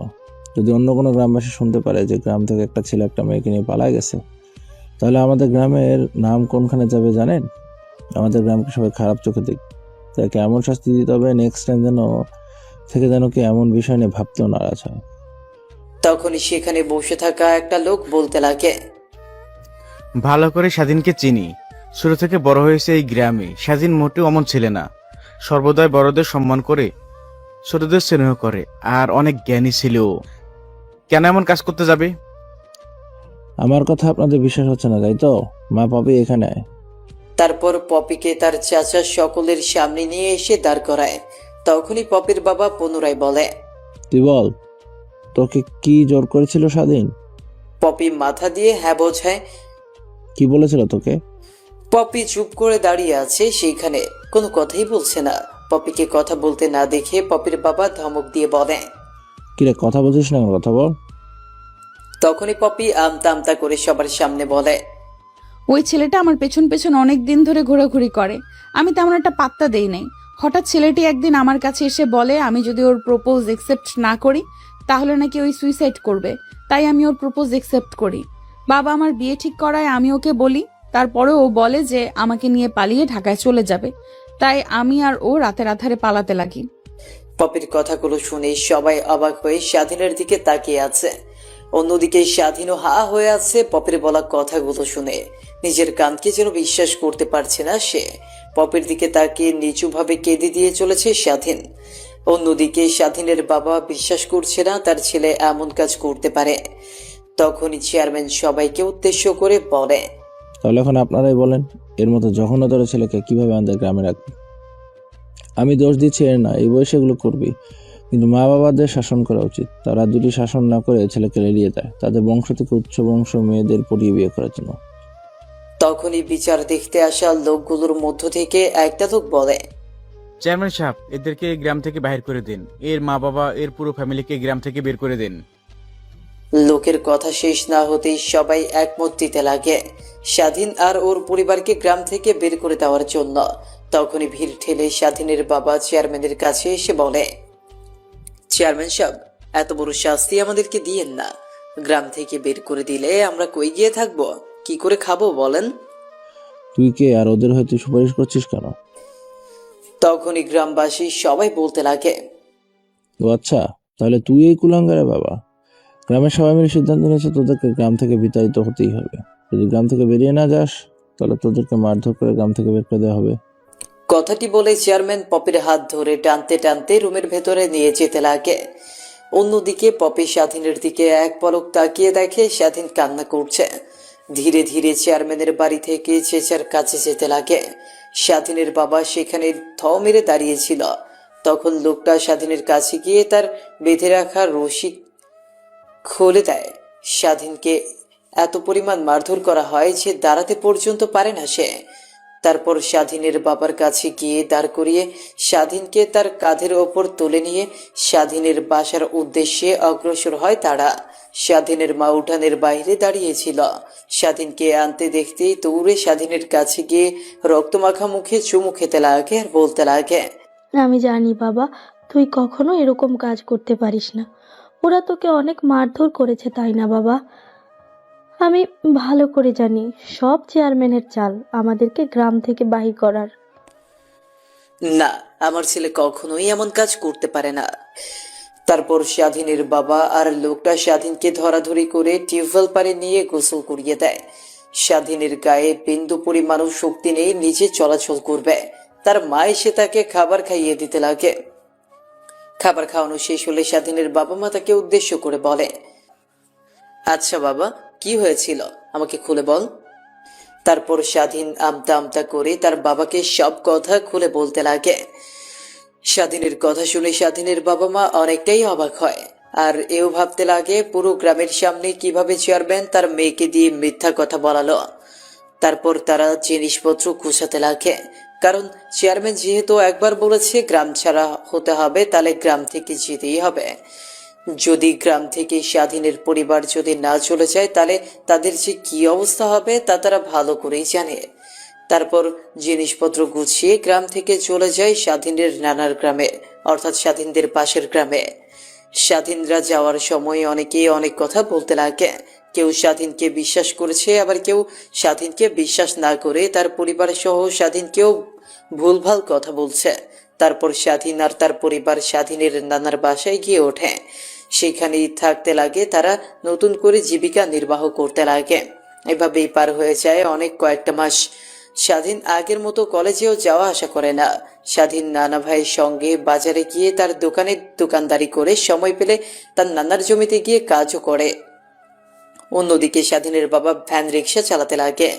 Speaker 6: যদি অন্য কোনো গ্রামবাসী শুনতে পারে যে গ্রাম থেকে একটা ছেলে একটা মেয়েকে নিয়ে পালায় গেছে, তাহলে আমাদের গ্রামের নাম কোনখানে যাবে জানেন? আমাদের গ্রামকে সবাই খারাপ চোখে দেখ। তাকে এমন শাস্তি দিতে হবে নেক্সট টাইম যেন কি এমন বিষয় নিয়ে ভাবতেও নারাজ হয়।
Speaker 3: তখনই সেখানে বসে থাকা একটা লোক বলতে লাগে,
Speaker 5: ভালো করে স্বাধীনকে চিনি, ছোট থেকে বড় হয়েছে এই গ্রামে। স্বাধীন মোটেও অমন ছেলে না, সর্বদাই বড়দের সম্মান করে, ছোটদের স্নেহ করে, আর অনেক জ্ঞানী ছিল। কেন এমন কাজ করতে যাবে?
Speaker 6: আমার কথা আপনাদের বিশ্বাস হচ্ছে না, তাই তো? মা পাবি এখানে আয়।
Speaker 3: তারপর পপিকে তার চাচা সকলের সামনে নিয়ে এসে দাঁড় করায়। তখনই পপির বাবা পুনরায় বলে,
Speaker 6: তুই বল, তোকে কি জোর করেছিল স্বাধীন?
Speaker 3: পপি মাথা দিয়ে হ্যাঁ বোঝায়।
Speaker 6: কি বলেছিল তোকে?
Speaker 3: পপি চুপ করে দাঁড়িয়ে আছে, সেইখানে কোনো কথাই বলছে না। পপিকে কথা বলতে না দেখে পপির বাবা ধমক দিয়ে বলে,
Speaker 6: কিরে কথা বলছিস না, কথা বল।
Speaker 3: তখনই পপি আমতা আমতা করে সবার সামনে বলে,
Speaker 1: ওই ছেলেটা আমার পেছন পেছন অনেক দিন ধরে ঘোরাঘুরি করে, আমি তেমন একটা পাত্তা দেই নাই। হঠাৎ ছেলেটি একদিন আমার কাছে এসে বলে আমি যদি ওর প্রপোজ একসেপ্ট না করি তাহলে নাকি ওই সুইসাইড করবে। তাই আমি ওর প্রপোজ একসেপ্ট করি। বাবা আমার বিয়ে ঠিক করায় আমি ওকে বলি তারপরেও ও বলে যে আমাকে নিয়ে পালিয়ে ঢাকায় চলে যাবে, তাই আমি আর ও রাতের আধারে পালাতে লাগি।
Speaker 3: পপির কথাগুলো শুনে সবাই অবাক হয়ে স্বাধীনের দিকে তাকিয়ে আছে। অন্যদিকে স্বাধীনও হা হয়ে আছে পপির বলা কথাগুলো শুনে। নিজের কানকে যেন বিশ্বাস করতে পারছে না সে। পপির দিকে তাকিয়ে নিচুভাবে কেঁদে দিয়ে চলেছে স্বাধীন। অন্যদিকে স্বাধীনের বাবা বিশ্বাস করছে না তার ছেলে এমন কাজ করতে পারে। তখনই চেয়ারম্যান সবাইকে উদ্দেশ্য করে বলে,
Speaker 6: তাহলে এখন আপনারাই বলেন, এর মতো জঘন্যতর ছেলেকে কিভাবে আমাদের গ্রামে রাখবে? আমি দোষ দিচ্ছি এর না, এই বয়সে এগুলো করবি, কিন্তু মা বাবাদের শাসন করা উচিত। তারা যদি শাসন না করে ছেলেকে এড়িয়ে দেয়, তাদের বংশ থেকে উচ্চ বংশ মেয়েদের পটিয়ে বিয়ে করার জন্য।
Speaker 3: তখনই বিচার দেখতে আসা লোকগুলোর মধ্য থেকে একটা লোক বলে,
Speaker 5: চেয়ারম্যান সাহেব, এদেরকে এই গ্রাম থেকে বাহির করে দিন। এর মা বাবা, এর পুরো ফ্যামিলিকে গ্রাম থেকে বের করে দিন।
Speaker 3: লোকের কথা শেষ না হতেই সবাই একমত দিতে লাগে স্বাধীন আর ওর পরিবারকে গ্রাম থেকে বের করে দেওয়ার জন্য। তখনই ভিড় ঠেলে স্বাধীনের বাবা চেয়ারম্যানের কাছে এসে বলে, চেয়ারম্যান সাহেব, এত বড় শাস্তি আমাদেরকে দিয়েন না। গ্রাম থেকে বের করে দিলে আমরা কই গিয়ে থাকবো, কি করে খাবো বলেন?
Speaker 6: তুই কে আর ওদের হয়তো সুপারিশ করছিস কেন?
Speaker 3: তখনই গ্রামবাসী সবাই বলতে লাগে,
Speaker 6: ও আচ্ছা, তাহলে তুই এই কুলাঙ্গারে বাবা। গ্রামের সবাই মিলে সিদ্ধান্ত নিয়েছে তোদেরকে গ্রাম থেকে বিতাড়িত হতেই হবে। যদি গ্রাম থেকে বেরিয়ে না যাস, তাহলে তোদেরকে মারধর করে গ্রাম থেকে বের করে দেওয়া হবে।
Speaker 3: কথাটি বলে চেয়ারম্যান পপির হাত ধরে টানতে টানতে রুমের ভেতরে নিয়ে যেতে লাগে। অন্যদিকে পপি স্বাধীনের দিকে এক পলক তাকিয়ে দেখে স্বাধীন কান্না করছে। ধীরে ধীরে চেয়ারম্যানের বাড়ি থেকে চেচার কাছে যেতে লাগে। স্বাধীনের বাবা সেখানে থ মেরে দাঁড়িয়েছিল। তখন লোকটা স্বাধীনের কাছে গিয়ে তার বেঁধে রাখা রশি খুলে দেয়। স্বাধীনকে এত পরিমাণ মারধর করা হয় যে দাঁড়াতে পর্যন্ত পারে না সে। তারপর স্বাধীনের বাবার কাছে গিয়ে দাঁড় করিয়ে স্বাধীনকে তার কাঁধের ওপর তুলে নিয়ে স্বাধীনের বাসার উদ্দেশ্যে অগ্রসর হয় তারা। স্বাধীনের মা উঠানের বাইরে দাঁড়িয়েছিল। স্বাধীনকে আনতে দেখতেই দৌড়ে স্বাধীনের কাছে গিয়ে রক্তমাখা মুখে চুমু খেতে লাগে আর বলতে লাগে,
Speaker 4: আমি জানি বাবা, তুই কখনো এরকম কাজ করতে পারিস না। ওরা তোকে অনেক মারধর করেছে, তাই না বাবা? আমি ভালো করে জানি সব চেয়ারম্যানের চাল আমাদেরকে গ্রাম থেকে বাহির করার।
Speaker 3: না, আমার ছেলে কখনোই এমন কাজ করতে পারে না। তারপর স্বাধীনের বাবা আর লোকটা স্বাধীনকে ধরাধরি করে টিউবওয়েল পারে নিয়ে গোসল করিয়ে দেয়। স্বাধীনের গায়ে বিন্দু পরিমাণও শক্তি নেই নিজে চলাচল করবে। তার মা এসে তাকে খাবার খাইয়ে দিতে লাগে। খাবার খাওয়ানো শেষ হলে স্বাধীনের বাবা মা তাকে উদ্দেশ্য করে বলে, আচ্ছা বাবা, কি হয়েছিল আমাকে খুলে বল। তারপর স্বাধীন আমতা আমতা করে তার বাবাকে সব কথা খুলে বলতে লাগে। স্বাধীনের কথা শুনে স্বাধীনের বাবা মা অনেকটাই অবাক হয় আর এও ভাবতে লাগে পুরো গ্রামের সামনে কিভাবে চেয়ারম্যান তার মেয়েকে দিয়ে মিথ্যা কথা বলালো। তারপর তারা জিনিসপত্র গুছাতে লাগে, কারণ চেয়ারম্যান যেহেতু একবার বলেছে গ্রাম ছাড়া হতে হবে, তাহলে গ্রাম থেকে যেতেই হবে। যদি গ্রাম থেকে স্বাধীনের পরিবার যদি না চলে যায়, তাহলে তাদের যে কি অবস্থা হবে তা তারা ভালো করেই জানে। তারপর জিনিসপত্র গুছিয়ে গ্রাম থেকে চলে যায় স্বাধীনের নানার গ্রামে, অর্থাৎ স্বাধীনদের পাশের গ্রামে। স্বাধীনরা যাওয়ার সময় অনেকেই অনেক কথা বলতে লাগে। কেউ স্বাধীনকে বিশ্বাস করেছে, আবার কেউ স্বাধীনকে বিশ্বাস না করে তার পরিবার সহ স্বাধীনকেও ভুলভাল কথা বলছে। তারপর স্বাধীন আর তার পরিবার স্বাধীনের নানার বাসায় গিয়ে ওঠে। সেখানেই থাকতে লাগে তারা, নতুন করে জীবিকা নির্বাহ করতে লাগে। এভাবেই পার হয়ে যায় অনেক কয়েকটা মাস। স্বাধীন আগের মতো কলেজেও যাওয়া আসা করে না। স্বাধীন নানা ভাইয়ের সঙ্গে বাজারে গিয়ে তার দোকানে দোকানদারি করে সময় পেলে তার নানার জমিতে গিয়ে কাজও করে। অন্যদিকে স্বাধীনের বাবা ভ্যান রিক্সা চালাতে লাগে।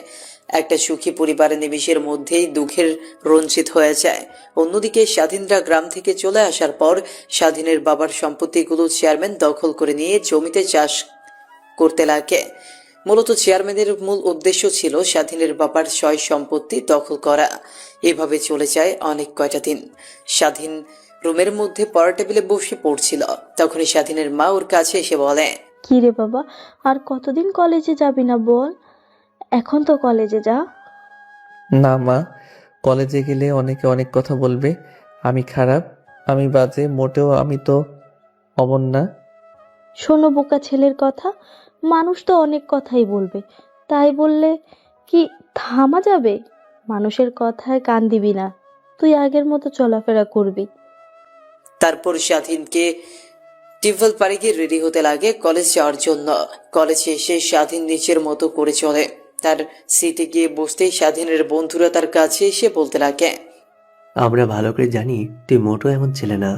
Speaker 3: একটা সুখী পরিবারের নিমেষের মধ্যেই দুঃখের রঞ্জিত হয়ে যায়। অন্যদিকে স্বাধীনরা গ্রাম থেকে চলে আসার পর স্বাধীনের বাবার সম্পত্তিগুলো চেয়ারম্যান দখল করে নিয়ে জমিতে চাষ করতে লাগে। মূলত চেয়ারম্যানের মূল উদ্দেশ্য ছিল স্বাধীনের বাবার সয় সম্পত্তি দখল করা। এভাবে চলে যায় অনেক কয়টা দিন। স্বাধীন রুমের মধ্যে পড়া টেবিলে বসে পড়ছিল। তখনই স্বাধীনের মা ওর কাছে এসে বলে,
Speaker 4: কি রে বাবা, আর কতদিন কলেজে যাবি না বল? এখন তো কলেজে যা।
Speaker 2: না মা, কলেজে গেলে অনেকে অনেক কথা বলবে। আমি খারাপ, আমি বাজে, মোটেও আমি তো অমন না।
Speaker 4: শোনো বোকা ছেলের কথা, মানুষ তো অনেক কথাই বলবে, তাই বললে কি থামা যাবে? মানুষের কথায় কান দিবি না। তুই আগের মতো চলাফেরা করবি।
Speaker 3: তারপর স্বাধীনকে টিফল পাড়ি গিয়ে রেডি হতে লাগে কলেজ যাওয়ার জন্য। কলেজে এসে স্বাধীন নিচের মতো করে চলে। তার সিটে গিয়ে বসতেই স্বাধীনের বন্ধুরা তার কাছে এসে বলতে লাগে,
Speaker 7: আমরা ভালো করে জানি তুই মোটো এমন ছেলে না।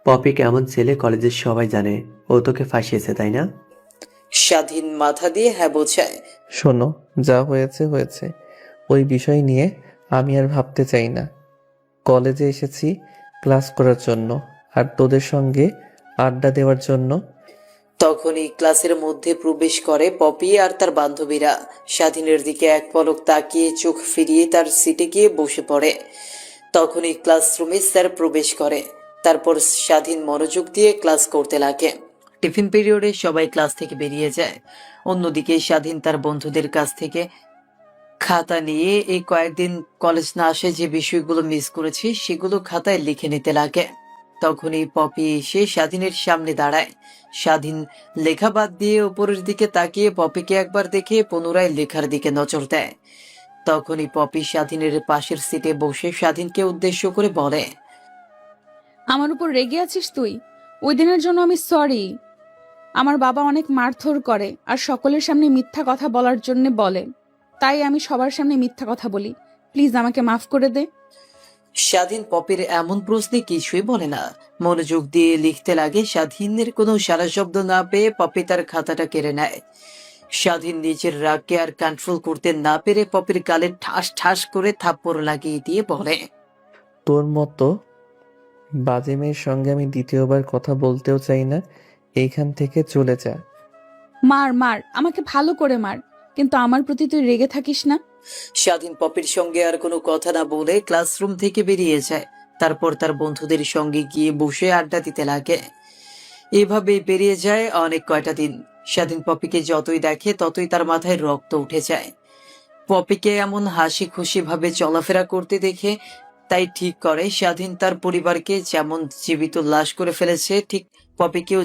Speaker 7: পপি কেমন ছেলে কলেজের সবাই জানে। ও তোকে ফাঁসিয়েছে তাই না?
Speaker 3: স্বাধীন মাথা দিয়ে হ্যাঁ বোঝায়।
Speaker 2: শোনো, যা হয়েছে হয়েছে। ওই বিষয় নিয়ে আমি আর ভাবতে চাই না। কলেজে এসেছি ক্লাস করার জন্য, আর তোদের সঙ্গে আড্ডা দেওয়ার জন্য।
Speaker 3: তখনই ক্লাসের মধ্যে প্রবেশ করে পপি আর তার বান্ধবীরা। স্বাধীনের দিকে এক পলক তাকিয়ে চোখ ফিরিয়ে তার সিটে গিয়ে বসে পড়ে। তখনই ক্লাসরুমে স্যার প্রবেশ করে। তারপর স্বাধীন মনোযোগ দিয়ে ক্লাস করতে লাগে। টিফিন পিরিয়ডে সবাই ক্লাস থেকে বেরিয়ে যায়। অন্যদিকে স্বাধীন তার বন্ধুদের কাছ থেকে খাতা নিয়ে এই কয়েকদিন কলেজ না আসে যে বিষয়গুলো মিস করেছে সেগুলো খাতায় লিখে নিতে লাগে। তখনই পপি এসে স্বাধীনের সামনে দাঁড়ায়। স্বাধীন লেখা বাদ দিয়ে উপরের দিকে তাকিয়ে পপিকে একবার দেখে পুনরায় লেখার দিকে নজর দেয়। তখনই পপি স্বাধীনের পাশের সিটে বসে স্বাধীনকে উদ্দেশ্য করে বলে,
Speaker 1: আমার উপর রেগে আছিস তুই? ওই দিনের জন্য আমি সরি। আমার বাবা অনেক মারধর করে আর সকলের সামনে মিথ্যা কথা বলার জন্য বলে, তাই আমি সবার সামনে মিথ্যা কথা বলি। প্লিজ আমাকে মাফ করে দে।
Speaker 3: স্বাধীন পপির এমন প্রশ্নে কিছুই বলে না, মনোযোগ দিয়ে লিখতে লাগে। স্বাধীনের কোনো সারা শব্দ না পেয়ে পপি তার খাতাটা কেড়ে নেয়। স্বাধীন নিজের রাগকে আর কন্ট্রোল করতে না পেরে পপির গালে ঠাস ঠাস করে থাপ্পড় লাগিয়ে দিয়ে বলে,
Speaker 2: তোর মতো বাজে মেয়ের সঙ্গে আমি দ্বিতীয়বার কথা বলতেও চাই না। এইখান থেকে চলে যা।
Speaker 1: মার মার, আমাকে ভালো করে মার, কিন্তু আমার প্রতি তুই রেগে থাকিস না।
Speaker 3: স্বাধীন পপির সঙ্গে আর কোনো কথা না বলে ক্লাসরুম থেকে বেরিয়ে যায়। তারপর তার বন্ধুদের সঙ্গে গিয়ে বসে আড্ডা দিতে লাগে। এভাবে পেরিয়ে যায় অনেক কয়টা দিন। স্বাধীন পপিকে যতই দেখে ততই তার মাথায় রক্ত উঠে যায়। পপিকে এমন হাসি খুশি ভাবে চলাফেরা করতে দেখে তাই ঠিক করে স্বাধীন তার পরিবারকে যেমন জীবিত লাশ করে ফেলেছে ঠিক পপিকেও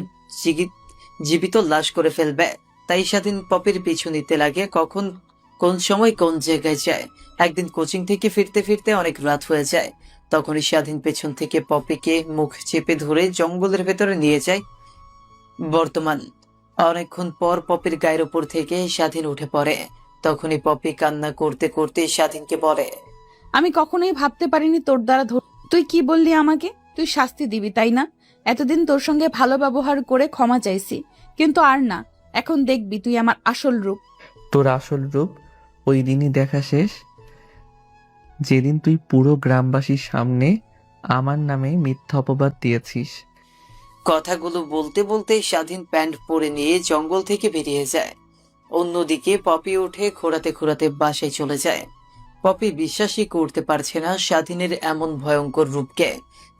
Speaker 3: জীবিত লাশ করে ফেলবে। তাই স্বাধীন পপির পিছু নিতে লাগে, কখন কোন সময় কোন জায়গায় যায়। একদিন কোচিং থেকে ফিরতে ফিরতে অনেক রাত হয়ে যায়। তখনই স্বাধীন পেছন থেকে পপিকে মুখ চেপে ধরে জঙ্গলের ভেতরে নিয়ে যায়। বর্তমান অনেকক্ষণ পর পপির গায়ের উপর থেকে স্বাধীন উঠে পড়ে। তখনই পপি কান্না করতে করতে স্বাধীনকে বলে,
Speaker 1: আমি কখনোই ভাবতে পারিনি তোর দ্বারা তুই কি বললি আমাকে? তুই শাস্তি দিবি তাই না? এতদিন তোর সঙ্গে ভালো ব্যবহার করে ক্ষমা চাইছি, কিন্তু আর না। এখন দেখবি তুই আমার আসল রূপ।
Speaker 2: তোর আসল রূপ ওই দিনই দেখা শেষ, যেদিন তুই পুরো গ্রামবাসীর সামনে আমার নামে মিথ্যা অপবাদ দিয়েছিস।
Speaker 3: কথাগুলো বলতে বলতে স্বাধীন প্যান্ট পরে নিয়ে জঙ্গল থেকে বেরিয়ে যায়। অন্যদিকে পপি উঠে খোঁড়াতে খোঁড়াতে বাসায় চলে যায়। পপি বিশ্বাসই করতে পারছে না স্বাধীনের এমন ভয়ঙ্কর রূপকে।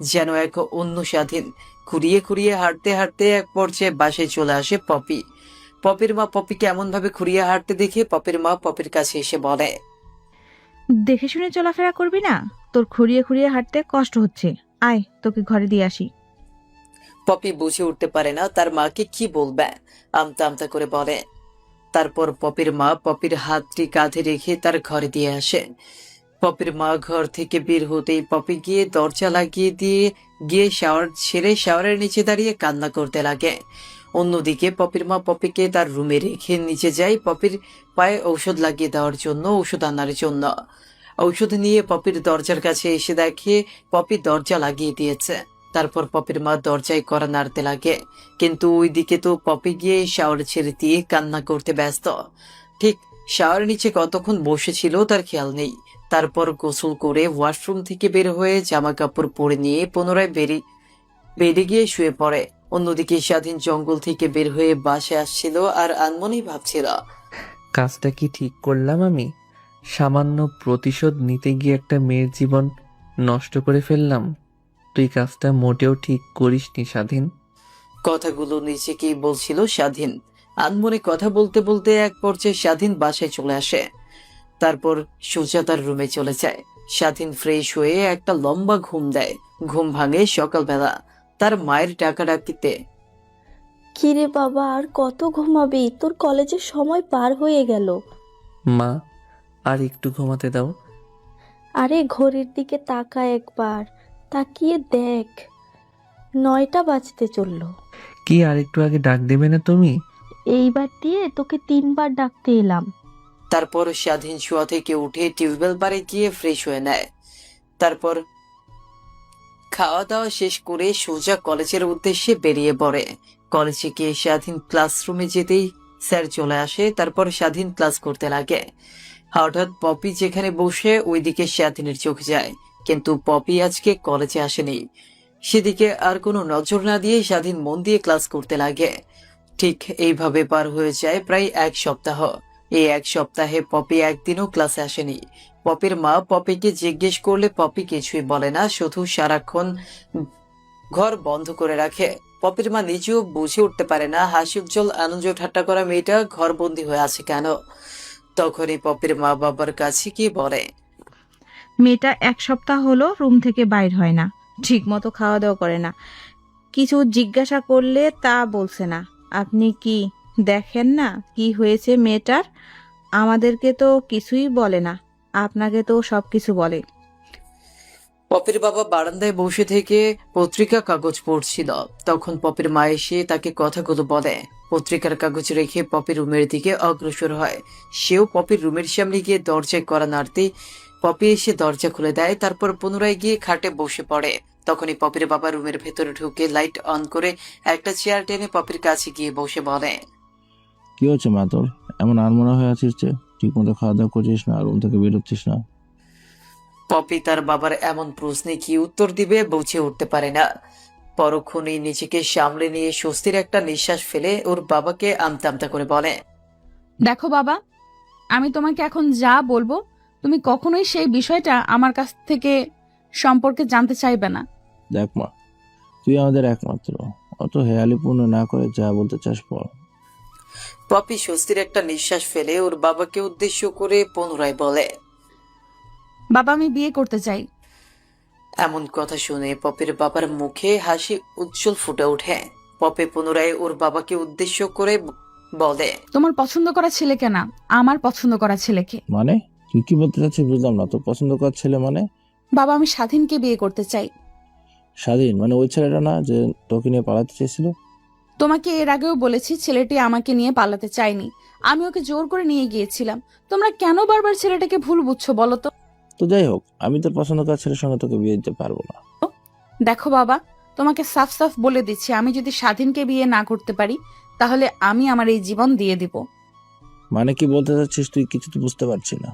Speaker 3: যেন এক অন্য স্বাধীন। খুঁড়িয়ে খুঁড়িয়ে হাঁটতে হাঁটতে এক পর্যায়ে বাসায় চলে আসে পপি। পপির মা পপিকে এমন ভাবে খুঁড়িয়ে হাঁটতে দেখে পপির মা পপির কাছে এসে বলে,
Speaker 8: দেখে শুনে চলাফেরা করবি না? তোর খুঁড়িয়ে খুঁড়িয়ে হাঁটতে কষ্ট হচ্ছে। আয়, তোকে ঘরে দিয়ে আসি।
Speaker 3: পপি বুঝে উঠতে পারে না তার মাকে কি বলবে, আমতা আমতা করে বলে। তারপর পপির মা পপির হাতটি কাঁধে রেখে তার ঘরে দিয়ে আসে। পপির মা ঘর থেকে বের হতেই পপি গিয়ে দরজা লাগিয়ে দিয়ে গিয়ে শাওয়ার ছেড়ে শাওয়ারের নিচে দাঁড়িয়ে কান্না করতে লাগে। অন্যদিকে পপির মা পপিকে তার রুমে রেখে নিচে যায় পপির পায়ে ঔষধ লাগিয়ে দেওয়ার জন্য, ওষুধ আনার জন্য। ঔষধ নিয়ে পপির দরজার কাছে এসে দেখে পপি দরজা লাগিয়ে দিয়েছে। তারপর পপির মা দরজায় কড়া নাড়তে লাগে, কিন্তু ওইদিকে তো পপি গিয়ে শাওয়ার ছেড়ে দিয়ে কান্না করতে ব্যস্ত। ঠিক শাওয়ার নিচে কতক্ষণ বসেছিল তার খেয়াল নেই। তারপর গোসল করে ওয়াশরুম থেকে বের হয়ে জামা কাপড় পরে নিয়ে পুনরায় বেডে গিয়ে শুয়ে পড়ে। অন্যদিকে স্বাধীন জঙ্গল থেকে বের হয়ে বাসায় আসছিল আর আনমনেই ভাবছিল,
Speaker 2: কাজটা কি ঠিক করলাম আমি? সামান্য প্রতিশোধ নিতে গিয়ে একটা মেয়ের জীবন নষ্ট করে ফেললাম। তুই কাজটা মোটেও ঠিক করিসনি স্বাধীন।
Speaker 3: কথাগুলো নিজেকেই বলছিল স্বাধীন। আনমনে কথা বলতে বলতে এক পর্যায়ে স্বাধীন বাসায় চলে আসে। তারপর সোজা তার রুমে চলে যায়। স্বাধীন ফ্রেশ হয়ে একটা লম্বা ঘুম দেয়। ঘুম ভাঙে সকালবেলা তার মায়ের ডাকাডাকিতে।
Speaker 4: কিরে বাবা, আর কত ঘুমাবি? তোর কলেজের সময় পার হয়ে গেল।
Speaker 2: মা, আর একটু ঘুমাতে দাও।
Speaker 4: আরে ঘড়ির দিকে তাকা একবার, তাকিয়ে দেখ, 9টা বাজতে চললো।
Speaker 2: কি আর একটু আগে ডাক দেবে না তুমি?
Speaker 4: এইবার দিয়ে তোকে 3বার ডাকতে এলাম।
Speaker 3: তারপর স্বাধীন শোয়া থেকে উঠে টিউবওয়েল পাড়ে গিয়ে ফ্রেশ হয়ে নেয়। তারপর খাওয়া দাওয়া শেষ করে সোজা কলেজের উদ্দেশ্যে বেরিয়ে পড়ে। কলেজে গিয়ে স্বাধীন ক্লাসরুমে যেতেই স্যার চলে আসে। তারপর স্বাধীন ক্লাস করতে লাগে। হঠাৎ পপি যেখানে বসে ওইদিকে স্বাধীনের চোখ যায়, কিন্তু পপি আজকে কলেজে আসেনি। সেদিকে আর কোনো নজর না দিয়ে স্বাধীন মন দিয়ে ক্লাস করতে লাগে। ঠিক এইভাবে পার হয়ে যায় প্রায় 1 সপ্তাহ। এই 1 সপ্তাহে পপি একদিনও ক্লাসে আসেনি। পপির মা পপিকে জিজ্ঞেস করলে পপি কিছুই বলে না, শুধু সারাক্ষণ ঘর বন্ধ করে রাখে। পপির মা নিজেও বুঝে উঠতে পারে না হাসি উজ্জ্বল আনন্দ ঠাট্টা করা মেয়েটা ঘরবন্দি হয়ে আছে কেন। তখনই পপির মা বাবার কাছে গিয়ে বলে,
Speaker 8: মেয়েটা 1 সপ্তাহ হলো রুম থেকে বাইর হয় না, ঠিক মতো খাওয়া দাওয়া করে না, কিছু জিজ্ঞাসা করলে তা বলছে না। আপনি কি দেখেন না কি হয়েছে মেয়েটার? আমাদেরকে তো কিছুই বলে না, আপনাকে তো সবকিছু বলে।
Speaker 3: পপির বাবা বারান্দায় বসে থেকে পত্রিকা কাগজ পড়ছিল। তখন পপির মা এসে তাকে কথাগুলো বলে। পত্রিকার কাগজ রেখে পপির রুমের দিকে অগ্রসর হয়। সেও পপির রুমের সামনে গিয়ে দরজায় কড়া নাড়তে পপি এসে দরজা খুলে দেয়। তারপর পুনরায় গিয়ে খাটে বসে পড়ে। তখনই পপির বাবা রুমের ভেতরে ঢুকে লাইট অন করে একটা চেয়ার টেনে পপির কাছে গিয়ে বসে বলে,
Speaker 6: কি হচ্ছে মা তোর? এমন আনমনা হয়ে আছিস যে? ঠিক মতো খাওয়া দাওয়া করছিস না, রুম থেকে বেরোচ্ছিস না।
Speaker 3: পপি তার বাবার এমন প্রশ্নে কি উত্তর দিবে বুঝে উঠতে পারে না। পরক্ষণেই নিজেকে সামলে নিয়ে স্বস্তির একটা নিঃশ্বাস ফেলে ওর বাবাকে আমতা আমতা করে বলে,
Speaker 1: দেখো বাবা, আমি তোমাকে এখন যা বলবো তুমি কখনোই সেই বিষয়টা আমার কাছ থেকে সম্পর্কে জানতে চাইবে না।
Speaker 6: দেখ মা, তুই আমাদের একমাত্র, অত হেয়ালিপূর্ণ না করে যা বলতে চাস বল।
Speaker 3: পপি স্বস্তির একটা নিঃশ্বাস ফেলে ওর বাবাকে উদ্দেশ্য করে পুনরায় বলে,
Speaker 1: বাবা, আমি বিয়ে করতে চাই।
Speaker 3: এমন কথা শুনে পপির বাবার মুখে হাসি উজ্জ্বল ফুটে ওঠে। পপি পুনরায় ওর বাবাকে উদ্দেশ্য করে বলে,
Speaker 1: তোমার পছন্দ করা ছেলেকে না, আমার পছন্দ করা ছেলেকে।
Speaker 6: মানে তুই কি বলতে চাচ্ছিস বুঝলাম না। তোর পছন্দ করার ছেলে মানে?
Speaker 1: বাবা, আমি স্বাধীনকে বিয়ে করতে চাই।
Speaker 6: স্বাধীন মানে ওই ছেলেটা না যে তোকে নিয়ে পালাতে চেয়েছিল?
Speaker 1: তোমাকে এর আগেও বলেছি ছেলেটি আমাকে নিয়ে পালাতে চায়নি, আমি ওকে জোর করে নিয়ে গিয়েছিলাম। তোমরা কেন বারবার ছেলেটাকে ভুল বুঝছো বলো তো?
Speaker 6: তো যাই হোক, আমি তোর পছন্দ করার ছেলের সঙ্গে তোকে বিয়ে দিতে পারবো না।
Speaker 1: দেখো বাবা, তোমাকে সাফ সাফ বলে দিচ্ছি, আমি যদি স্বাধীনকে বিয়ে না করতে পারি তাহলে আমি আমার এই জীবন দিয়ে দিব।
Speaker 6: মানে কি বলতে চাচ্ছিস তুই? কিছু তো বুঝতে পারছি না।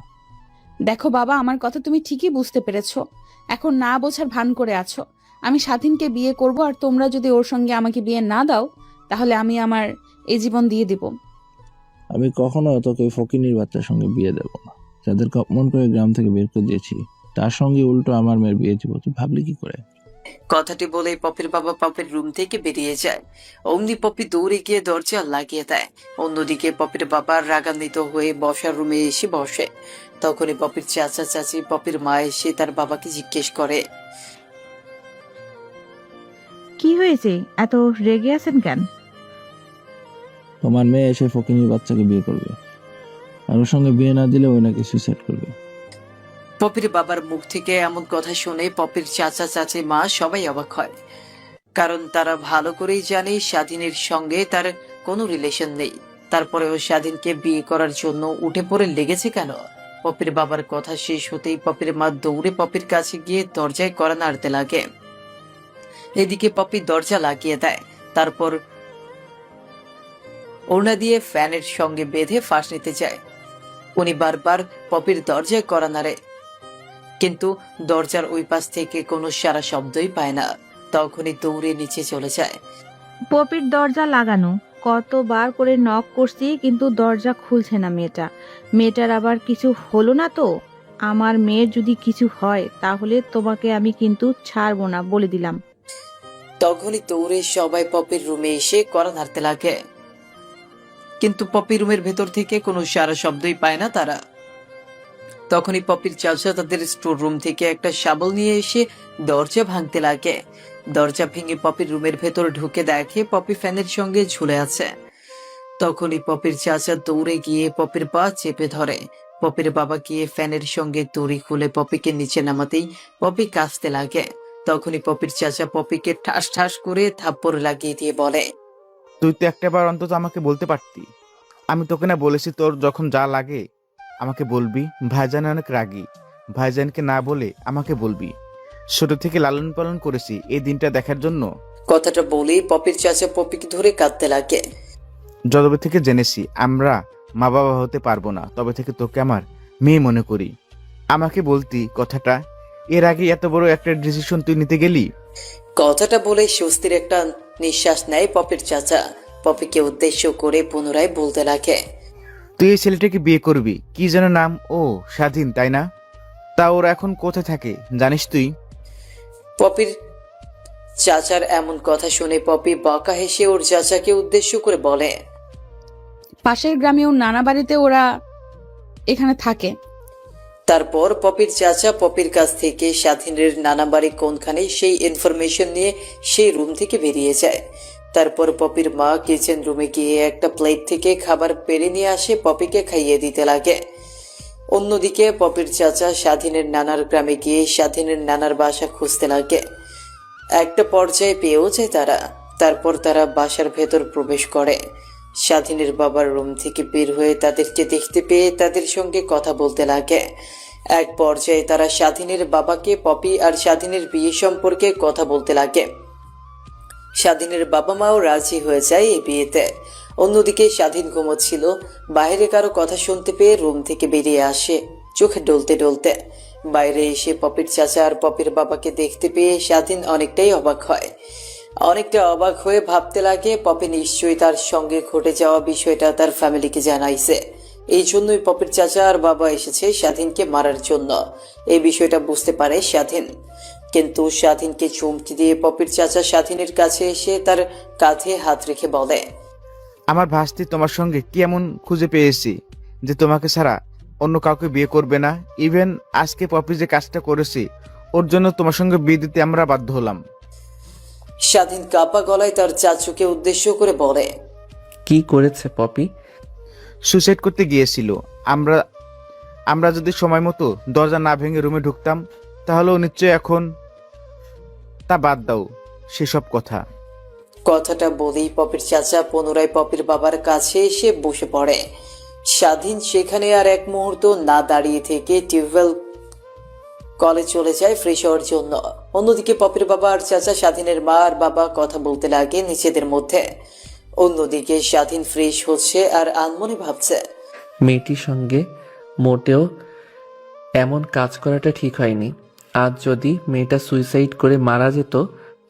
Speaker 1: দেখো বাবা, আমার কথা তুমি ঠিকই বুঝতে পেরেছো, এখন না বোঝার ভান করে আছো। আমি স্বাধীনকে বিয়ে করব, আর তোমরা যদি ওর সঙ্গে আমাকে বিয়ে না দাও তাহলে আমি আমার এই জীবন দিয়ে দিব।
Speaker 6: আমি কখনো তোকে ওই ফকিনীর বাচ্চার সঙ্গে বিয়ে দেবো না, যাদেরকে অপমান করে গ্রাম থেকে বের করে দিয়েছি। তার সঙ্গে উল্টো আমার মেয়ের বিয়ে দিব, তুই ভাবলি কি করে?
Speaker 3: কথাটি বলে পপির বাবা পপির রুম থেকে বেরিয়ে যায়। অমনি পপি দৌড়ে গিয়ে দরজা লাগিয়ে দেয়। অন্যদিকে পপির বাবা রাগান্বিত হয়ে বসার রুমে এসে বসে। তখনই পপির চাচা চাচি পপির মা এসে তার বাবাকে জিজ্ঞেস করে,
Speaker 8: কি হয়েছে, এত রেগে আছেন কেন?
Speaker 6: তোমার মেয়ে এসে ফকিনীর বাচ্চাকে বিয়ে করবে, আর ওর সঙ্গে বিয়ে না দিলে ওই নাকি সুইসাইড করবে।
Speaker 3: পপির বাবার মুখ থেকে এমন কথা শুনে পপির চাচা চাচি মা সবাই অবাক হয়, কারণ তারা ভালো করেই জানে স্বাধীনের সঙ্গে তার কোনো রিলেশন নেই। তারপরেও স্বাধীনকে বিয়ে করার জন্য উঠে পড়ে লেগেছে কেন? পপির বাবার কথা শেষ হতেই পপির মা দৌড়ে পপির কাছে গিয়ে দরজায় কড়া নাড়তে লাগে। এদিকে পপি দরজা লাগিয়ে দেয়। তারপর ওড়না দিয়ে ফ্যানের সঙ্গে বেঁধে ফাঁস নিতে যায়। উনি বারবার পপির দরজায় কড়া নাড়ে, কিন্তু দরজার ওই পাশ থেকে কোনো সারা শব্দই পায় না। তখনই দৌড়ে নিচে চলে যায়।
Speaker 8: পপির দরজা লাগানো, কতবার করে নক করছি কিন্তু দরজা খুলছে না মেয়েটার আবার কিছু হলো না তো? আমার মেয়ের যদি কিছু হয় তাহলে তোমাকে আমি কিন্তু ছাড়বো না, বলে দিলাম।
Speaker 3: তখনই দৌড়ে সবাই পপির রুমে এসে কড়া নাড়তে লাগে, কিন্তু পপি রুমের ভেতর থেকে কোনো সারা শব্দই পায় না তারা। তখনই পপির চাচা তাদের স্টোর রুম থেকে একটা শাবল নিয়ে এসে দরজা ভাঙতে লাগে। দরজা ভেঙে পপির রুমের ভেতর ঢুকে দেখে পপি ফ্যানের সঙ্গে ঝুলে আছে। তখনই পপির চাচা দৌড়ে গিয়ে পপির পা চেপে ধরে। পপির বাবা গিয়ে ফ্যানের সঙ্গে দড়ি খুলে পপিকে নিচে নামাতেই পপি কাঁচতে লাগে। তখনই পপির চাচা পপিকে ঠাস ঠাস করে থাপ্পড় লাগিয়ে দিয়ে বলে,
Speaker 5: তুই তো একটাবার অন্তত আমাকে বলতে পারতি। আমি তোকে না বলেছি তোর যখন যা লাগে আমাকে বলবি। ভাইজান অনেক রাগী, ভাইজানকে না বলে আমাকে বলবি। ছোট থেকে লালন পালন করেছি এই দিনটা দেখার জন্য।
Speaker 3: কথাটা বলেই পপির চাচা পপিকে ধরে কাঁদতে লাগে।
Speaker 5: যতবে থেকে জেনেছি আমরা মা বাবা হতে পারবো না, তবে থেকে তোকে আমার মেয়ে মনে করি। আমাকে বলতি কথাটা, এর আগে এত বড় একটা ডিসিশন তুই নিতে গেলি।
Speaker 3: কথাটা বলে স্বস্তির একটা নিঃশ্বাস নেয় পপির চাচা। পপিকে উদ্দেশ্য করে পুনরায় বলতে লাগে,
Speaker 5: তুই এই ছেলেটাকে বিয়ে করবি, কি যেন নাম? ও স্বাধীন, তাই না? তা ওরা এখন কোথায় থাকে জানিস তুই?
Speaker 3: পপির চাচার এমন কথা শুনে পপি বাঁকা হেসে ওর চাচাকে উদ্দেশ্য করে বলে,
Speaker 1: পাশের গ্রামে ওর নানা বাড়িতে ওরা এখানে থাকে।
Speaker 3: তারপর পপির চাচা পপির কাছ থেকে স্বাধীনের নানা বাড়ি কোনখানে সেই ইনফরমেশন নিয়ে সেই রুম থেকে বেরিয়ে যায়। তারপর পপির মা কিচেন রুমে গিয়ে একটা প্লেট থেকে খাবার পেরে নিয়ে আসে, পপিকে খাইয়ে দিতে লাগে। অন্যদিকে পপির চাচা স্বাধীনের নানার গ্রামে গিয়ে স্বাধীনের নানার বাসা খুঁজতে লাগে। একটা পর্যায়ে পেয়েও যায় তারা। তারপর তারা বাসার ভেতর প্রবেশ করে। স্বাধীনের বাবার রুম থেকে বের হয়ে তাদেরকে দেখতে পেয়ে তাদের সঙ্গে কথা বলতে লাগে। এক পর্যায়ে তারা স্বাধীনের বাবাকে পপি আর স্বাধীনের বিয়ে সম্পর্কে কথা বলতে লাগে। স্বাধীনের বাবা মাও রাজি হয়ে যায় এই বিয়েতে। অন্যদিকে স্বাধীন ঘুমোচ্ছিল। বাইরে কারো কথা শুনতে পেয়ে রুম থেকে বেরিয়ে আসে চোখে ডলতে ডলতে। বাইরে এসে পপির চাচা আর পপির বাবাকে দেখতে পেয়ে স্বাধীন অনেকটাই অবাক হয়। অনেকটা অবাক হয়ে ভাবতে লাগে পপি নিশ্চয়ই তার সঙ্গে ঘটে যাওয়া বিষয়টা তার ফ্যামিলিকে জানাইছে। এই জন্যই পপির চাচা আর বাবা এসেছে স্বাধীনকে মারার জন্য। এই বিষয়টা বুঝতে পারে স্বাধীন। কিন্তু স্বাধীনকে চুমকি দিয়ে পপির চাচা স্বাধীনের কাছে এসে তার কাঁধে হাত রেখে বলে,
Speaker 5: আমার ভাস্তি তোমার সঙ্গে কি এমন খুঁজে পেয়েছি যে তোমাকে ছাড়া অন্য কাউকে বিয়ে করবে না? ইভেন আজকে পপি যে কাজটা করেছি ওর জন্য তোমার সঙ্গে বিয়ে দিতে আমরা বাধ্য হলাম।
Speaker 3: স্বাধীন কাপা গলায় তার চাচুকে উদ্দেশ্য করে বলে,
Speaker 2: কি করেছে পপি?
Speaker 5: সুসাইড করতে গিয়েছিল। আমরা যদি সময় মতো দরজা না ভেঙে রুমে ঢুকতাম তাহলেও নিশ্চয় এখন। তা বাদ দাও সেসব কথা।
Speaker 3: কথাটা বলেই পপির চাচা পুনরায় পপির বাবার কাছে এসে বসে পড়ে। স্বাধীন সেখানে আর এক মুহূর্ত না দাঁড়িয়ে থেকে টিউবওয়েল কলে চলে যায় ফ্রেশ হওয়ার জন্য। অন্যদিকে পপির বাবা আর চাচা স্বাধীনের মা আর বাবা কথা বলতে লাগে নিজেদের মধ্যে। অন্যদিকে স্বাধীন ফ্রেশ হচ্ছে আর আনমনে ভাবছে,
Speaker 2: মেয়েটির সঙ্গে মোটেও এমন কাজ করাটা ঠিক হয়নি। আজ যদি মেয়েটা সুইসাইড করে মারা যেত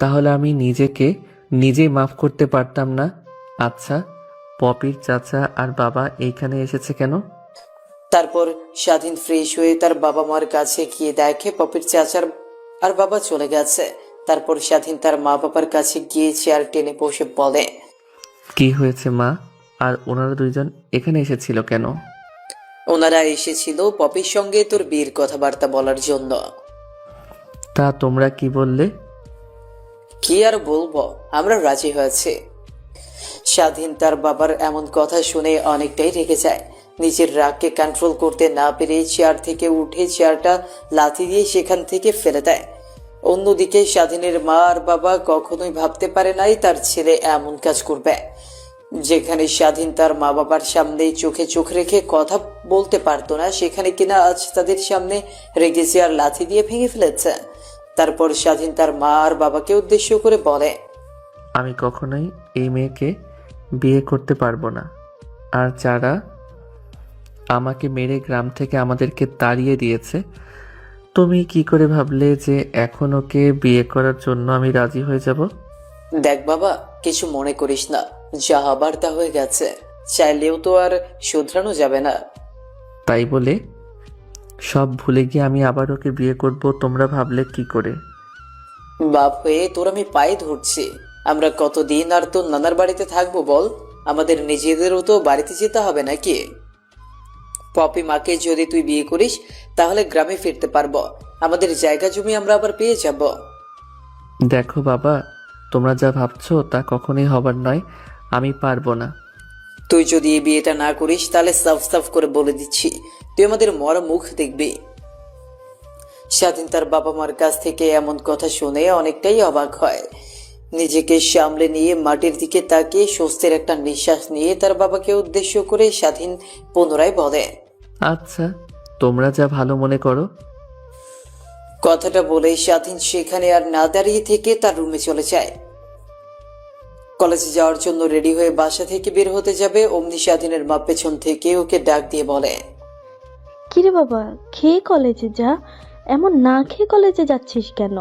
Speaker 2: তাহলে আমি নিজেকে নিজেই মাফ করতে পারতাম না। আচ্ছা, পপির চাচা আর বাবা এইখানে এসেছে কেন?
Speaker 3: তারপর স্বাধীন ফ্রেশ হয়ে তার বাবা মার কাছে গিয়ে দেখে পপির চাচার আর বাবা চলে গেছে। তারপর স্বাধীন তার মা বাবার কাছে গিয়ে চেয়ার টেনে বসে বলে,
Speaker 2: কি হয়েছে মা? আর ওনারা দুইজন এখানে এসেছিল কেন?
Speaker 3: ওনারা এসেছিল পপির সঙ্গে তোর বিয়ের কথাবার্তা বলার জন্য।
Speaker 2: তা তোমরা কি বললে?
Speaker 3: কি আর বলবো, আমরা রাজি হয়েছি। স্বাধীন তার বাবার এমন কথা শুনে অনেকটাই রেগে যায়। নিজের রাগকে কন্ট্রোল করতে না পেরে চেয়ার থেকে উঠে চেয়ারটা লাথি দিয়ে সেখান থেকে ফেলে দেয়। অন্যদিকে স্বাধীনের মা আর বাবা কখনোই ভাবতে পারে নাই তার ছেলে এমন কাজ করবে। যেখানে স্বাধীন তার মা বাবার সামনে চোখে চোখ রেখে কথা বলতে পারতো না, সেখানে কিনা আজ তাদের সামনে রেগে চেয়ার লাথি দিয়ে ভেঙে ফেলেছে। তারপর স্বাধীন তার মা আর বাবাকে উদ্দেশ্য করে বলে,
Speaker 2: আমি কখনোই এই মেয়েকে বিয়ে করতে পারবো না। আর যারা আমাকে মেরে গ্রাম থেকে আমাদেরকে তাড়িয়ে দিয়েছে, তুমি কি করে ভাবলে যে এখন ওকে বিয়ে করার জন্য আমি রাজি হয়ে যাব?
Speaker 3: দেখ বাবা, কিছু মনে করিস না, যা হবার তা হয়ে গেছে, চাইলেও তো আর শুধরানো যাবে না।
Speaker 2: তাই বলে সব ভুলে গিয়ে আমি আবার ওকে বিয়ে করব তোমরা ভাবলে কি করে?
Speaker 3: বাপ হয়ে তোর আমি পায়ে ধরছি। আমরা কতদিন আর তোর নানার বাড়িতে থাকবো বল? আমাদের নিজেদেরও তো বাড়িতে যেতে হবে নাকি? পপি মাকে যদি তুই বিয়ে করিস তাহলে গ্রামে ফিরতে পারবো, আমাদের জায়গা জমি আমরা আবার পেয়ে যাব।
Speaker 2: দেখো বাবা, তোমরা যা ভাবছো তা কখনোই হবার নয়। আমি পারবো না।
Speaker 3: তুই যদি এই বিয়েটা না করিস তাহলে সাফ সাফ করে বলে দিচ্ছি তুই আমাদের মরা মুখ দেখবি। স্বাধীন তার বাবা মার কাছ থেকে এমন কথা শুনে অনেকটাই অবাক হয়। নিজেকে সামলে নিয়ে মাটির দিকে তাকিয়ে স্বস্তির একটা নিঃশ্বাস নিয়ে তার বাবাকে উদ্দেশ্য করে স্বাধীন পুনরায় বলে,
Speaker 2: আচ্ছা, তোমরা যা ভালো মনে করো।
Speaker 3: কথাটা বলেই স্বাধীন সেখানে আর না দাঁড়িয়ে থেকে তার রুমে চলে যায়। কলেজে যাওয়ার জন্য রেডি হয়ে বাসা থেকে বের হতে যাবে অমনি স্বাধীনের মা পেছন থেকে ওকে ডাক দিয়ে বলে,
Speaker 4: কিরে বাবা, খেয়ে কলেজে যা। এমন না খেয়ে কলেজে যাচ্ছিস কেন?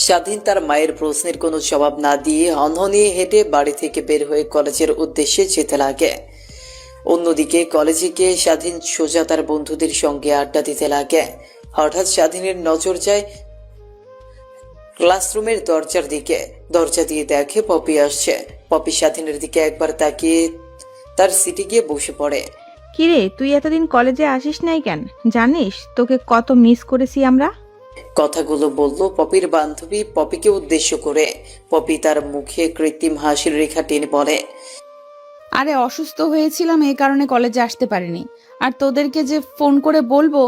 Speaker 3: স্বাধীন তার মায়ের প্রশ্নের কোনো জবাব না দিয়ে হনহনিয়ে হেঁটে বাড়ি থেকে বের হয়ে কলেজের উদ্দেশ্যে যেতে লাগে। অন্যদিকে কলেজে গিয়ে স্বাধীন সোজা তার বন্ধুদের সঙ্গে আড্ডা দিতে লাগে। হঠাৎ স্বাধীনের নজর যায় ক্লাসরুমের দরজার দিকে। দরজা দিয়ে দেখে পপি আসছে। পপি স্বাধীনের দিকে একবার তাকিয়ে তার সিটে গিয়ে বসে পড়ে।
Speaker 8: কিরে, তুই এতদিন কলেজে আসিস নাই কেন? জানিস তোকে কত মিস করেছি আমরা।
Speaker 3: কথাগুলো বলল পপির বান্ধবী পপিকে উদ্দেশ্য করে। পপি তার মুখে কৃত্রিম হাসির রেখা টেনে বলে,
Speaker 1: আরে অসুস্থ হয়েছিলাম, এই কারণে কলেজে আসতে পারিনি। আর তোদেরকে যে ফোন করে বলবো,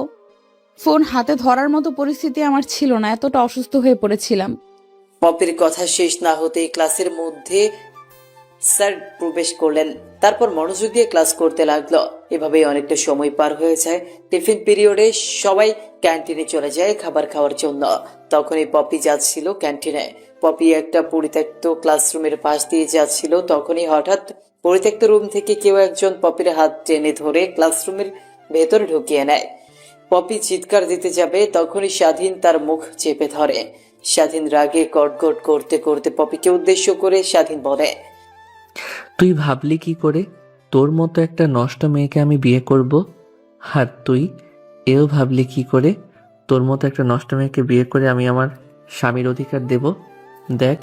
Speaker 1: ফোন হাতে ধরার মতো পরিস্থিতি আমার ছিল না, এতটা অসুস্থ হয়ে পড়েছিলাম।
Speaker 3: পপির কথা শেষ না হতেই ক্লাসের মধ্যে স্যার প্রবেশ করলেন। তারপর মনোযোগ দিয়ে ক্লাস করতে লাগলো। এভাবেই অনেকটা সময় পার হয়ে যায়। টিফিন পিরিয়ডে সবাই ক্যান্টিনে চলে যায় খাবার খাওয়ার জন্য। তখনই পপি যাচ্ছিল ক্যান্টিনে। পপি একটা পরিত্যক্ত ক্লাসরুমের পাশ দিয়ে যাচ্ছিল। তখনই হঠাৎ পরিত্যক্ত রুম থেকে কেউ একজন পপির হাত টেনে ধরে ক্লাসরুমের ভেতরে ঢুকিয়ে নেয়। পপি চিৎকার দিতে যাবে, তখনই স্বাধীন তার মুখ চেপে ধরে। স্বাধীন রাগে গটগট করতে করতে পপিকে উদ্দেশ্য করে স্বাধীন বলে,
Speaker 2: তুই ভাবলি কি করে তোর মতো একটা নষ্ট মেয়েকে আমি বিয়ে করব? আর তুই এও ভাবলি কি করে তোর মতো একটা নষ্ট মেয়েকে বিয়ে করে আমি আমার স্বামীর অধিকার দেব? দেখ,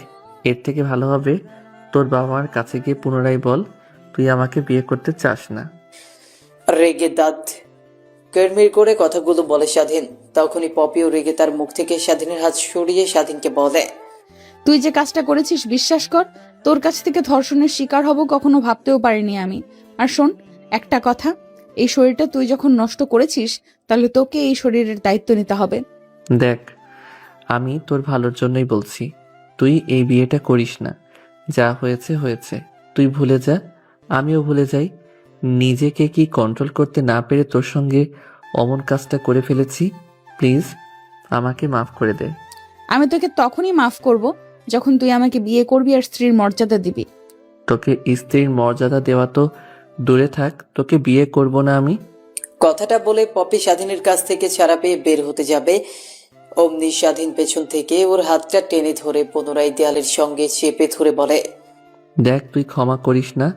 Speaker 2: এর থেকে ভালো হবে তোর বাবা মার কাছে গিয়ে পুনরায় বল তুই আমাকে বিয়ে করতে চাস না।
Speaker 3: রেগে দাঁত কেড়মির করে কথাগুলো বলে স্বাধীন। তখনই পপিও রেগে তার মুখ থেকে স্বাধীনের হাত সরিয়ে স্বাধীনকে বলে,
Speaker 1: তুই যে কাজটা করেছিস বিশ্বাস কর, তোর কাছ থেকে ধর্ষণের শিকার হব কখনো ভাবতেও পারিনি আমি। আর শোন একটা কথা, এই শরীরটা তুই যখন নষ্ট করেছিস তাহলে তোকে এই শরীরের দায়িত্ব নিতে হবে।
Speaker 2: দেখ, আমি তোর ভালোর জন্যই বলছি, তুই এই বিয়েটা করিস না। যা হয়েছে হয়েছে, তুই ভুলে যা, আমিও ভুলে যাই। নিজেকে কি কন্ট্রোল করতে না পেরে তোর সঙ্গে অমন কাজটা করে ফেলেছি। প্লিজ আমাকে মাফ করে দে।
Speaker 1: আমি তোকে তখনই মাফ করব যখন তুই আমাকে বিয়ে করবি আর স্ত্রীর মর্যাদা দিবি।
Speaker 2: তোকে স্ত্রীর মর্যাদা দেওয়া তো দূরে থাক, তোকে বিয়ে করব না আমি।
Speaker 3: কথাটা বলে পপি স্বাধীনের কাছ থেকে ছাড়া পেয়ে বের হতে যাবে। অমনি স্বাধীন পেছন থেকে ওর হাতটা টেনে ধরে পুনরায় দেয়ালের সঙ্গে চেপে ধরে বলে,
Speaker 2: দেখ, তুই ক্ষমা করিস না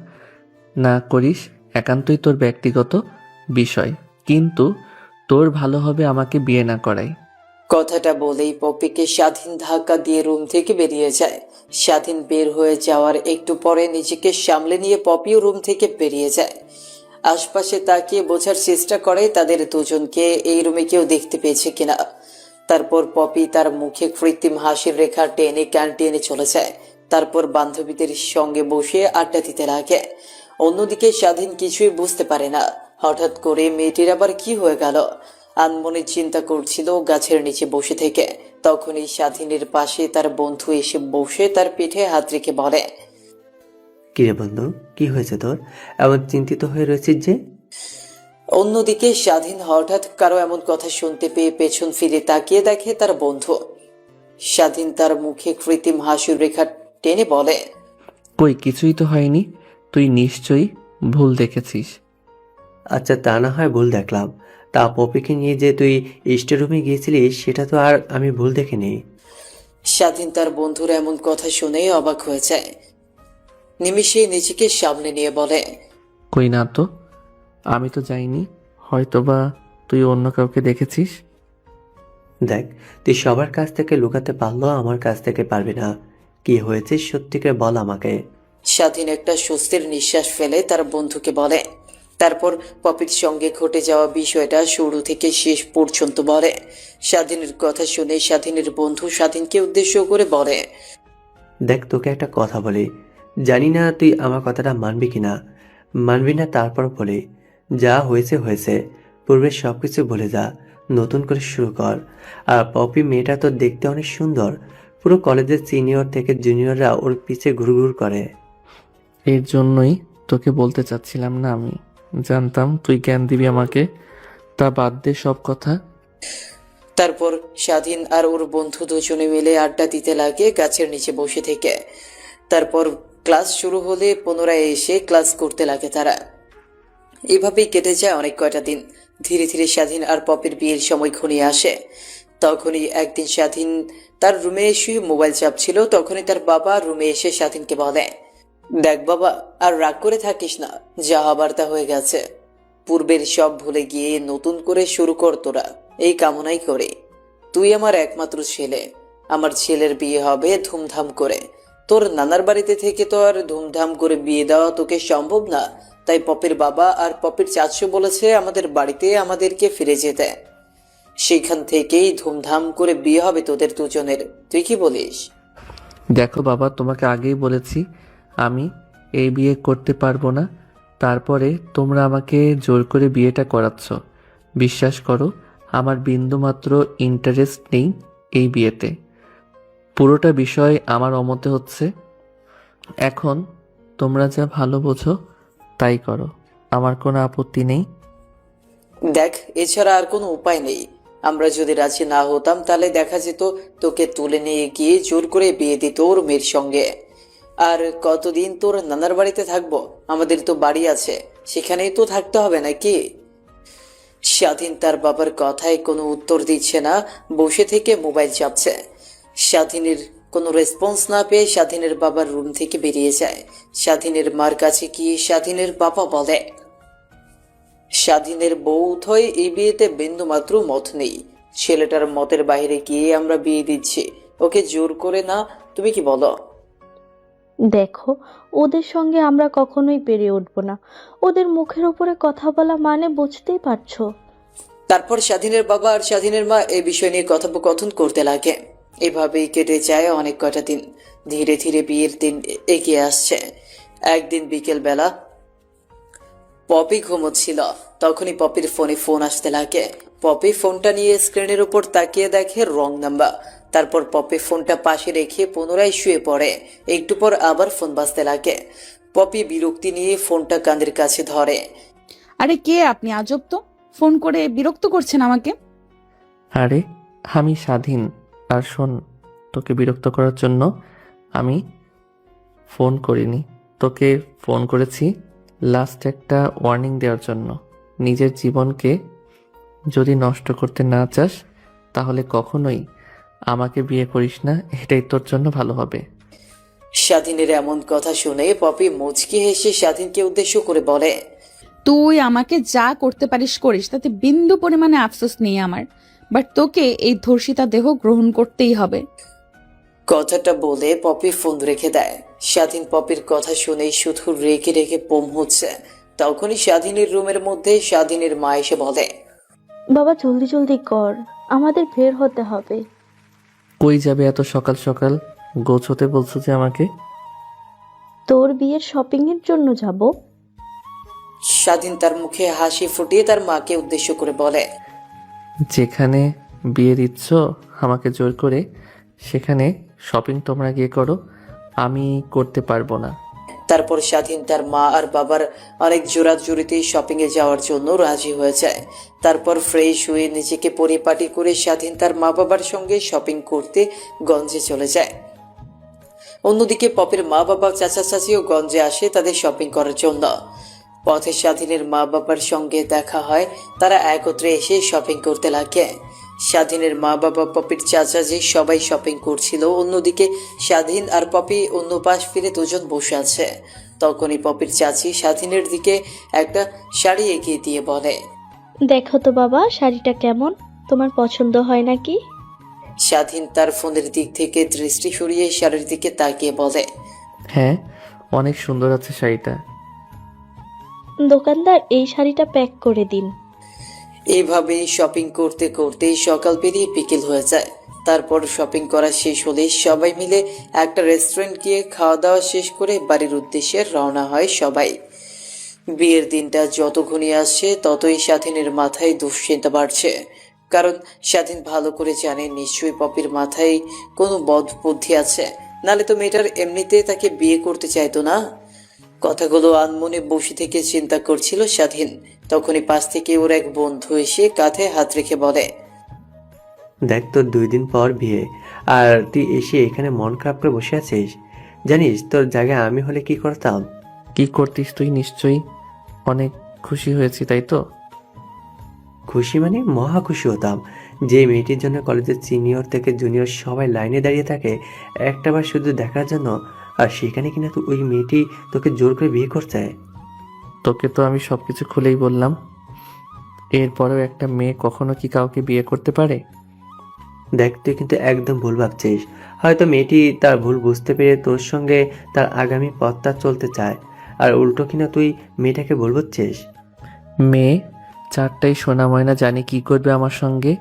Speaker 2: না করিস একান্তই তোর ব্যক্তিগত বিষয়, কিন্তু তোর ভালো হবে আমাকে বিয়ে না করাই।
Speaker 3: কথাটা বলেই পপিকে স্বাধীন ধাক্কা দিয়ে রুম থেকে বেরিয়ে যায়। স্বাধীন বের হয়ে যাওয়ার একটু পরে নিজেকে সামলে নিয়ে পপিও রুম থেকে বেরিয়ে যায়। আশপাশে তাকিয়ে বোঝার চেষ্টা করে তাদের দুজনকে এই রুমে কেউ দেখতে পেয়েছে কিনা। তারপর পপি তার মুখে কৃত্রিম হাসির রেখা টেনে ক্যান্টিনে চলে যায়। তারপর বান্ধবীদের সঙ্গে বসে আড্ডা দিতে লাগে। অন্যদিকে স্বাধীন কিছুই বুঝতে পারে না হঠাৎ করে মেয়েটির আবার কি হয়ে গেল। আনমনে চিন্তা করছিল গাছের নিচে বসে থেকে। তখনই স্বাধীনের পাশে তার বন্ধু এসে বসে তার পিঠে হাত রেখে বলে,
Speaker 7: কিরে বন্ধু, কি হয়েছে তোর? এমন চিন্তিত হয়ে রয়েছিস যে?
Speaker 3: অন্যদিকে স্বাধীন হঠাৎ কারো এমন কথা শুনতে পেয়ে পেছন ফিরে তাকিয়ে দেখে তার বন্ধু। স্বাধীন তার মুখে কৃত্রিম হাসির রেখা টেনে বলে,
Speaker 2: কই কিছুই তো হয়নি, তুই নিশ্চয়ই ভুল দেখেছিস।
Speaker 7: আচ্ছা, তা না হয় ভুল দেখলাম, তা পপিকে নিয়ে যে তুই স্টোর রুমে গিয়েছিলিস সেটা তো আর আমি ভুল দেখিনি।
Speaker 3: স্বাধীন তার বন্ধুর এমন কথা শুনে অবাক হয়ে যায়। নিমিষে নিজেকে সামনে নিয়ে বলে,
Speaker 2: কই না তো, আমি তো যাইনি, হয়তোবা তুই অন্য কাউকে দেখেছিস।
Speaker 7: দেখ, তুই সবার কাছ থেকে লুকাতে পারলেও আমার কাছ থেকে পারবি না। কি হয়েছে সত্যি করে বল আমাকে।
Speaker 3: স্বাধীন একটা স্বস্তির নিঃশ্বাস ফেলে তার বন্ধুকে বলে। তারপর পপির সঙ্গে ঘটে যাওয়া বিষয়টা শুরু থেকে শেষ পর্যন্ত বলে। স্বাধীনের কথা শুনে স্বাধীনের বন্ধু স্বাধীনকে উদ্দেশ্য করে বলে,
Speaker 7: দেখ, তোকে একটা কথা বলি, জানি না তুই আমার কথাটা মানবি কি না। মানবি না তারপর বলি, যা হয়েছে হয়েছে, পূর্বের সব কিছু ভুলে যা, নতুন করে শুরু কর। আর পপি মেয়েটা তো দেখতে অনেক সুন্দর, পুরো কলেজের সিনিয়র থেকে জুনিয়ররা ওর পিছে ঘুরঘুর করে।
Speaker 2: এর জন্যই তোকে বলতে চাচ্ছিলাম না, আমি জানতাম তুই জ্ঞান দিবি আমাকে। তা বাদ দে সব কথা।
Speaker 3: তারপর স্বাধীন আর ওর বন্ধু দুজনে মিলে আড্ডা দিতে লাগে গাছের নিচে বসে থেকে। তারপর ক্লাস শুরু হলে পুনরায় এসে ক্লাস করতে লাগে তারা। এভাবেই কেটে যায় অনেক কয়টা দিন। ধীরে ধীরে স্বাধীন আর পপির বিয়ের সময় ঘনিয়ে আসে। তখনই একদিন স্বাধীন তার রুমে এসে মোবাইল চাপছিল। তখনই তার বাবা রুমে এসে স্বাধীনকে বলে, দেখ বাবা, আর রাগ করে থাকিস না, যা হবার তা হয়ে গেছে। পূর্বের সব ভুলে গিয়ে নতুন করে শুরু কর তোরা, এই কামনাই করে। তুই আমার একমাত্র ছেলে, আমার ছেলের বিয়ে হবে ধুমধাম করে। তোর নানার বাড়িতে থেকে তো আর ধুমধাম করে বিয়ে দেওয়া তোকে সম্ভব না। তাই পপির বাবা আর পপির চাচু বলেছে আমাদের বাড়িতে আমাদেরকে ফিরে যেতে। সেখান থেকেই ধুমধাম করে বিয়ে হবে তোদের দুজনের। তুই কি বলিস?
Speaker 2: দেখো বাবা, তোমাকে আগেই বলেছি আমি এই বিয়ে করতে পারবো না। তারপরে তোমরা আমাকে জোর করে বিয়েটা করাচ্ছ। বিশ্বাস করো, আমার বিন্দুমাত্র ইন্টারেস্ট নেই এই বিয়েতে। পুরোটা বিষয় আমার অমতে হচ্ছে। এখন তোমরা যা ভালো বোঝো তাই করো, আমার কোনো আপত্তি নেই।
Speaker 3: দেখ, এছাড়া আর কোনো উপায় নেই। আমরা যদি রাজি না হতাম তাহলে দেখা যেত তোকে তুলে নিয়ে গিয়ে জোর করে বিয়ে দিত ওর মেয়ের সঙ্গে। আর কতদিন তোর নানার বাড়িতে থাকবো? আমাদের তো বাড়ি আছে, সেখানেই তো থাকতে হবে নাকি? স্বাধীন তার বাবার কথায় কোনো উত্তর দিচ্ছে না, বসে থেকে মোবাইল চাপছে। স্বাধীনের কোনো রেসপন্স না পেয়ে স্বাধীনের বাবার রুম থেকে বেরিয়ে যায়। স্বাধীনের মার কাছে গিয়ে স্বাধীনের বাবা বলে, স্বাধীনের বউ উঠয় এই বিয়েতে বিন্দুমাত্র মত নেই। ছেলেটার মতের বাইরে গিয়ে আমরা বিয়ে দিচ্ছি, ওকে জোর করে না। তুমি কি বলো?
Speaker 4: দেখো, ওদের সঙ্গে আমরা কখনোই পেরে উঠবো না। ওদের মুখের উপরে কথা বলা মানে বুঝতেই পারছো।
Speaker 3: তারপর স্বাধীনের বাবা আর স্বাধীনের মা এই বিষয় নিয়ে কথোপকথন করতে লাগে। এভাবেই কেটে যায় অনেক কটা দিন। ধীরে ধীরে বিয়ের দিন এগিয়ে আসছে। একদিন বিকেল বেলা পপি ঘুমোচ্ছিল, তখনই পপির ফোনে ফোন আসতে লাগে। পপি ফোনটা নিয়ে স্ক্রিনের উপর তাকিয়ে দেখে রং নাম্বার। তারপর পপি ফোনটা পাশে রেখে পুনরায় শুয়ে পড়ে। একটু পর আবার ফোন বাজতে লাগে। পপি বিরক্তি নিয়ে ফোনটা কানের কাছে ধরে।
Speaker 1: আরে কে আপনি? আজব তো, ফোন করে বিরক্ত করছেন আমাকে।
Speaker 2: আরে আমি স্বাধীন। আর শোন, তোকে বিরক্ত করার জন্য আমি ফোন করিনি। তোকে ফোন করেছি লাস্ট একটা ওয়ার্নিং দেওয়ার জন্য। নিজের জীবনকে যদি নষ্ট করতে না চাস তাহলে কখনোই আমাকে বিয়ে করিস না, এটাই তোর জন্য ভালো হবে।
Speaker 3: স্বাধীনের এমন কথা শুনে পপি মুচকি হেসে স্বাধীনকে উদ্দেশ্য করে বলে,
Speaker 1: তুই আমাকে যা করতে পারিস করিস, তাতে বিন্দু পরিমাণে আফসোস নেই আমার। বাট তোকে এই ধর্ষিতা দেহ গ্রহণ করতেই হবে।
Speaker 3: কথাটা বলে পপি ফোন রেখে দেয়। স্বাধীন পপির কথা শুনেই শুধু রেখে রেখে পম হচ্ছে। তখনই স্বাধীনের রুমের মধ্যে স্বাধীনের মা এসে বলে,
Speaker 4: বাবা জলদি জলদি কর, আমাদের বের হতে হবে।
Speaker 2: কই যাবে এত সকাল সকাল? গোছতে বলছো যে আমাকে?
Speaker 4: তোর বিয়ের শপিং এর জন্য যাব।
Speaker 3: স্বাধীন তার মুখে হাসি ফুটিয়ে তার মাকে উদ্দেশ্য করে বলে,
Speaker 2: যেখানে বিয়ে দিচ্ছ আমাকে জোর করে, সেখানে শপিং তোমরা গিয়ে করো, আমি করতে পারবো না।
Speaker 3: তারপর স্বাধীন তার মা আর বাবার অনেক জোরাজুরিতে শপিং এ যাওয়ার জন্য রাজি হয়ে যায়। তারপর ফ্রেশ হয়ে নিজেকে পরিপাটি করে স্বাধীন তার মা বাবার সঙ্গে শপিং করতে গঞ্জে চলে যায়। অন্যদিকে পপের মা বাবা চাচা চাচিও গঞ্জে আসে তাদের শপিং করার জন্য। পথে স্বাধীনের মা বাবার সঙ্গে দেখা হয়, তারা একত্রে এসে শপিং করতে লাগে। স্বাধীনের মা বাবা, পপির চাচা যে সবাই শপিং করছিল। অন্যদিকে স্বাধীন আর পপি অন্য পাশ ফিরে দুজন বসে আছে। তখনই পপির চাচি স্বাধীনের দিকে একটা শাড়ি এগিয়ে দিয়ে বলে,
Speaker 4: দেখো তো বাবা, শাড়িটা কেমন, তোমার পছন্দ হয় নাকি?
Speaker 3: স্বাধীন তার ফোনের দিক থেকে দৃষ্টি সরিয়ে শাড়ির দিকে তাকিয়ে বলে,
Speaker 2: হ্যাঁ, অনেক সুন্দর আছে শাড়িটা।
Speaker 4: দোকানদার, এই শাড়িটা প্যাক করে দিন।
Speaker 3: এভাবেই শপিং করতে করতে সকাল পেরিয়ে বিকেল হয়ে যায়। তারপর শপিং করা শেষ হলে সবাই মিলে একটা রেস্টুরেন্ট গিয়ে খাওয়া দাওয়া শেষ করে বাড়ির উদ্দেশ্যে রওনা হয় সবাই। বিয়ের দিনটা যত ঘনিয়ে আসছে ততই স্বাধীনের মাথায় দুশ্চিন্তা বাড়ছে, কারণ স্বাধীন ভালো করে জানে নিশ্চয়ই পপির মাথায় কোনো বদ বুদ্ধি আছে, নালে তো মেয়েটার এমনিতে তাকে বিয়ে করতে চাইতো না। কথাগুলো আনমনে বসে থেকে চিন্তা করছিল স্বাধীন, তখনই পাশ থেকে ওর এক বন্ধু এসে কাঁধে হাত রেখে বলে,
Speaker 7: দেখ তোর 2 দিন পর বিয়ে, আর তুই এসে এখানে মন খারাপ করে বসে আছিস। জানিস তোর জায়গায় আমি হলে কি করতাম?
Speaker 2: কি করতিস তুই? নিশ্চয়ই অনেক খুশি হয়েছি, তাই তো?
Speaker 7: খুশি মানে মহা খুশি হতাম। যে মেয়েটির জন্য কলেজের সিনিয়র থেকে জুনিয়র সবাই লাইনে দাঁড়িয়ে থাকে একটাবার শুধু দেখার জন্য, আর সেখানে কিনা তুই ওই মেয়েটি তোকে জোর করে বিয়ে করছে।
Speaker 2: তোকে তো আমি সবকিছু খুলেই বললাম। এরপরেও একটা মেয়ে কখনো কি কাউকে বিয়ে করতে পারে?
Speaker 7: দেখ তুই কিন্তু একদম ভুল ভাবছিস। হয়তো মেয়েটি তার ভুল বুঝতে পেরে তোর সঙ্গে তার আগামী পথটা চলতে চায়, আর উল্টো কিনা তুই মেয়েটাকে ভুল বুঝছিস।
Speaker 2: মেয়ে 4টায় সোনা ময়না জানি কি করবে আমার সঙ্গে,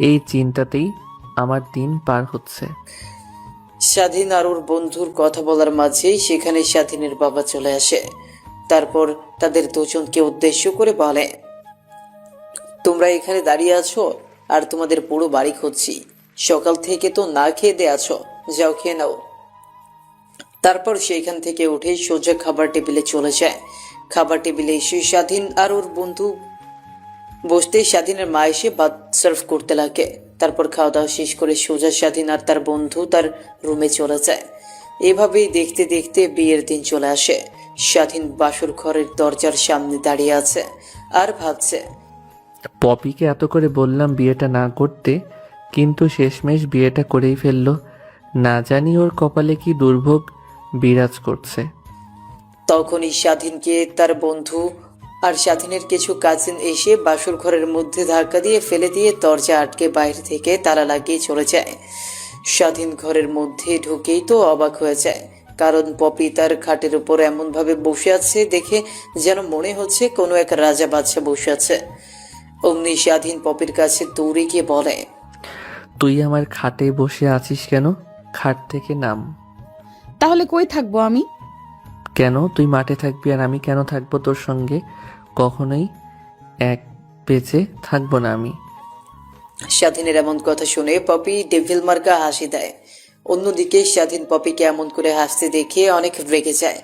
Speaker 2: এই চিন্তাতেই আমার দিন পার হচ্ছে।
Speaker 3: স্বাধীন আর ওর বন্ধুর কথা বলার মাঝেই সেখানে স্বাধীনের বাবা চলে আসে। তারপর তাদের দুজনকে উদ্দেশ্য করে বলে, তোমরা এখানে দাঁড়িয়ে আছো আর তোমাদের পুরো বাড়ি খুঁজছি, সকাল থেকে তো না খেয়ে দিয়ে আছো, যাও খেয়ে নাও। তারপর সেইখান থেকে উঠে সোজা খাবার টেবিলে চলে যায়। খাবার টেবিলে এসে স্বাধীন আর ওর বন্ধু বসতেই স্বাধীনের মা এসে ভাত সার্ভ করতে লাগে। তারপর খাওয়া দাওয়া শেষ করে সোজা স্বাধীন আর তার বন্ধু তার রুমে চলে যায়। এভাবেই দেখতে দেখতে বিয়ের দিন চলে আসে। স্বাধীন বাসর ঘরের দরজার সামনে দাঁড়িয়ে আছে আর ভাবছে,
Speaker 2: পপিকে এত করে বললাম বিয়েটা না করতে, কিন্তু শেষমেশ বিয়েটা করেই ফেললো। না জানি ওর কপালে কি দুর্ভোগ বিরাজ করছে।
Speaker 3: তখনই স্বাধীনকে তার বন্ধু আর স্বাধীনের কিছু কাজিন এসে বাসর ঘরের মধ্যে ধাক্কা দিয়ে ফেলে দিয়ে দরজা আটকে বাইরে থেকে তালা লাগিয়ে চলে যায়। স্বাধীন ঘরের মধ্যে ঢুকেই তো অবাক হয়ে যায়, কারণ পপি তার খাটের উপর এমনভাবে বসে আছে দেখে যেন মনে হচ্ছে কোনো এক রাজা বাদশা বসে আছে। অমনি স্বাধীন পপির কাছে দৌড়ে গিয়ে বলে,
Speaker 2: তুই আমার খাটে বসে আছিস কেন? খাট থেকে নাম।
Speaker 1: তাহলে কই থাকবো আমি?
Speaker 2: কেন? তুই মাঠে থাকবি আর আমি কেন থাকবো তোর সঙ্গে? কখনোই এক পেজে থাকবো না আমি।
Speaker 3: স্বাধীনের এমন কথা শুনে পপি ডেভিল মার্কা হাসি দেয়। অন্যদিকে স্বাধীন পপিকে এমন করে হাসতে দেখে অনেক রেগে যায়।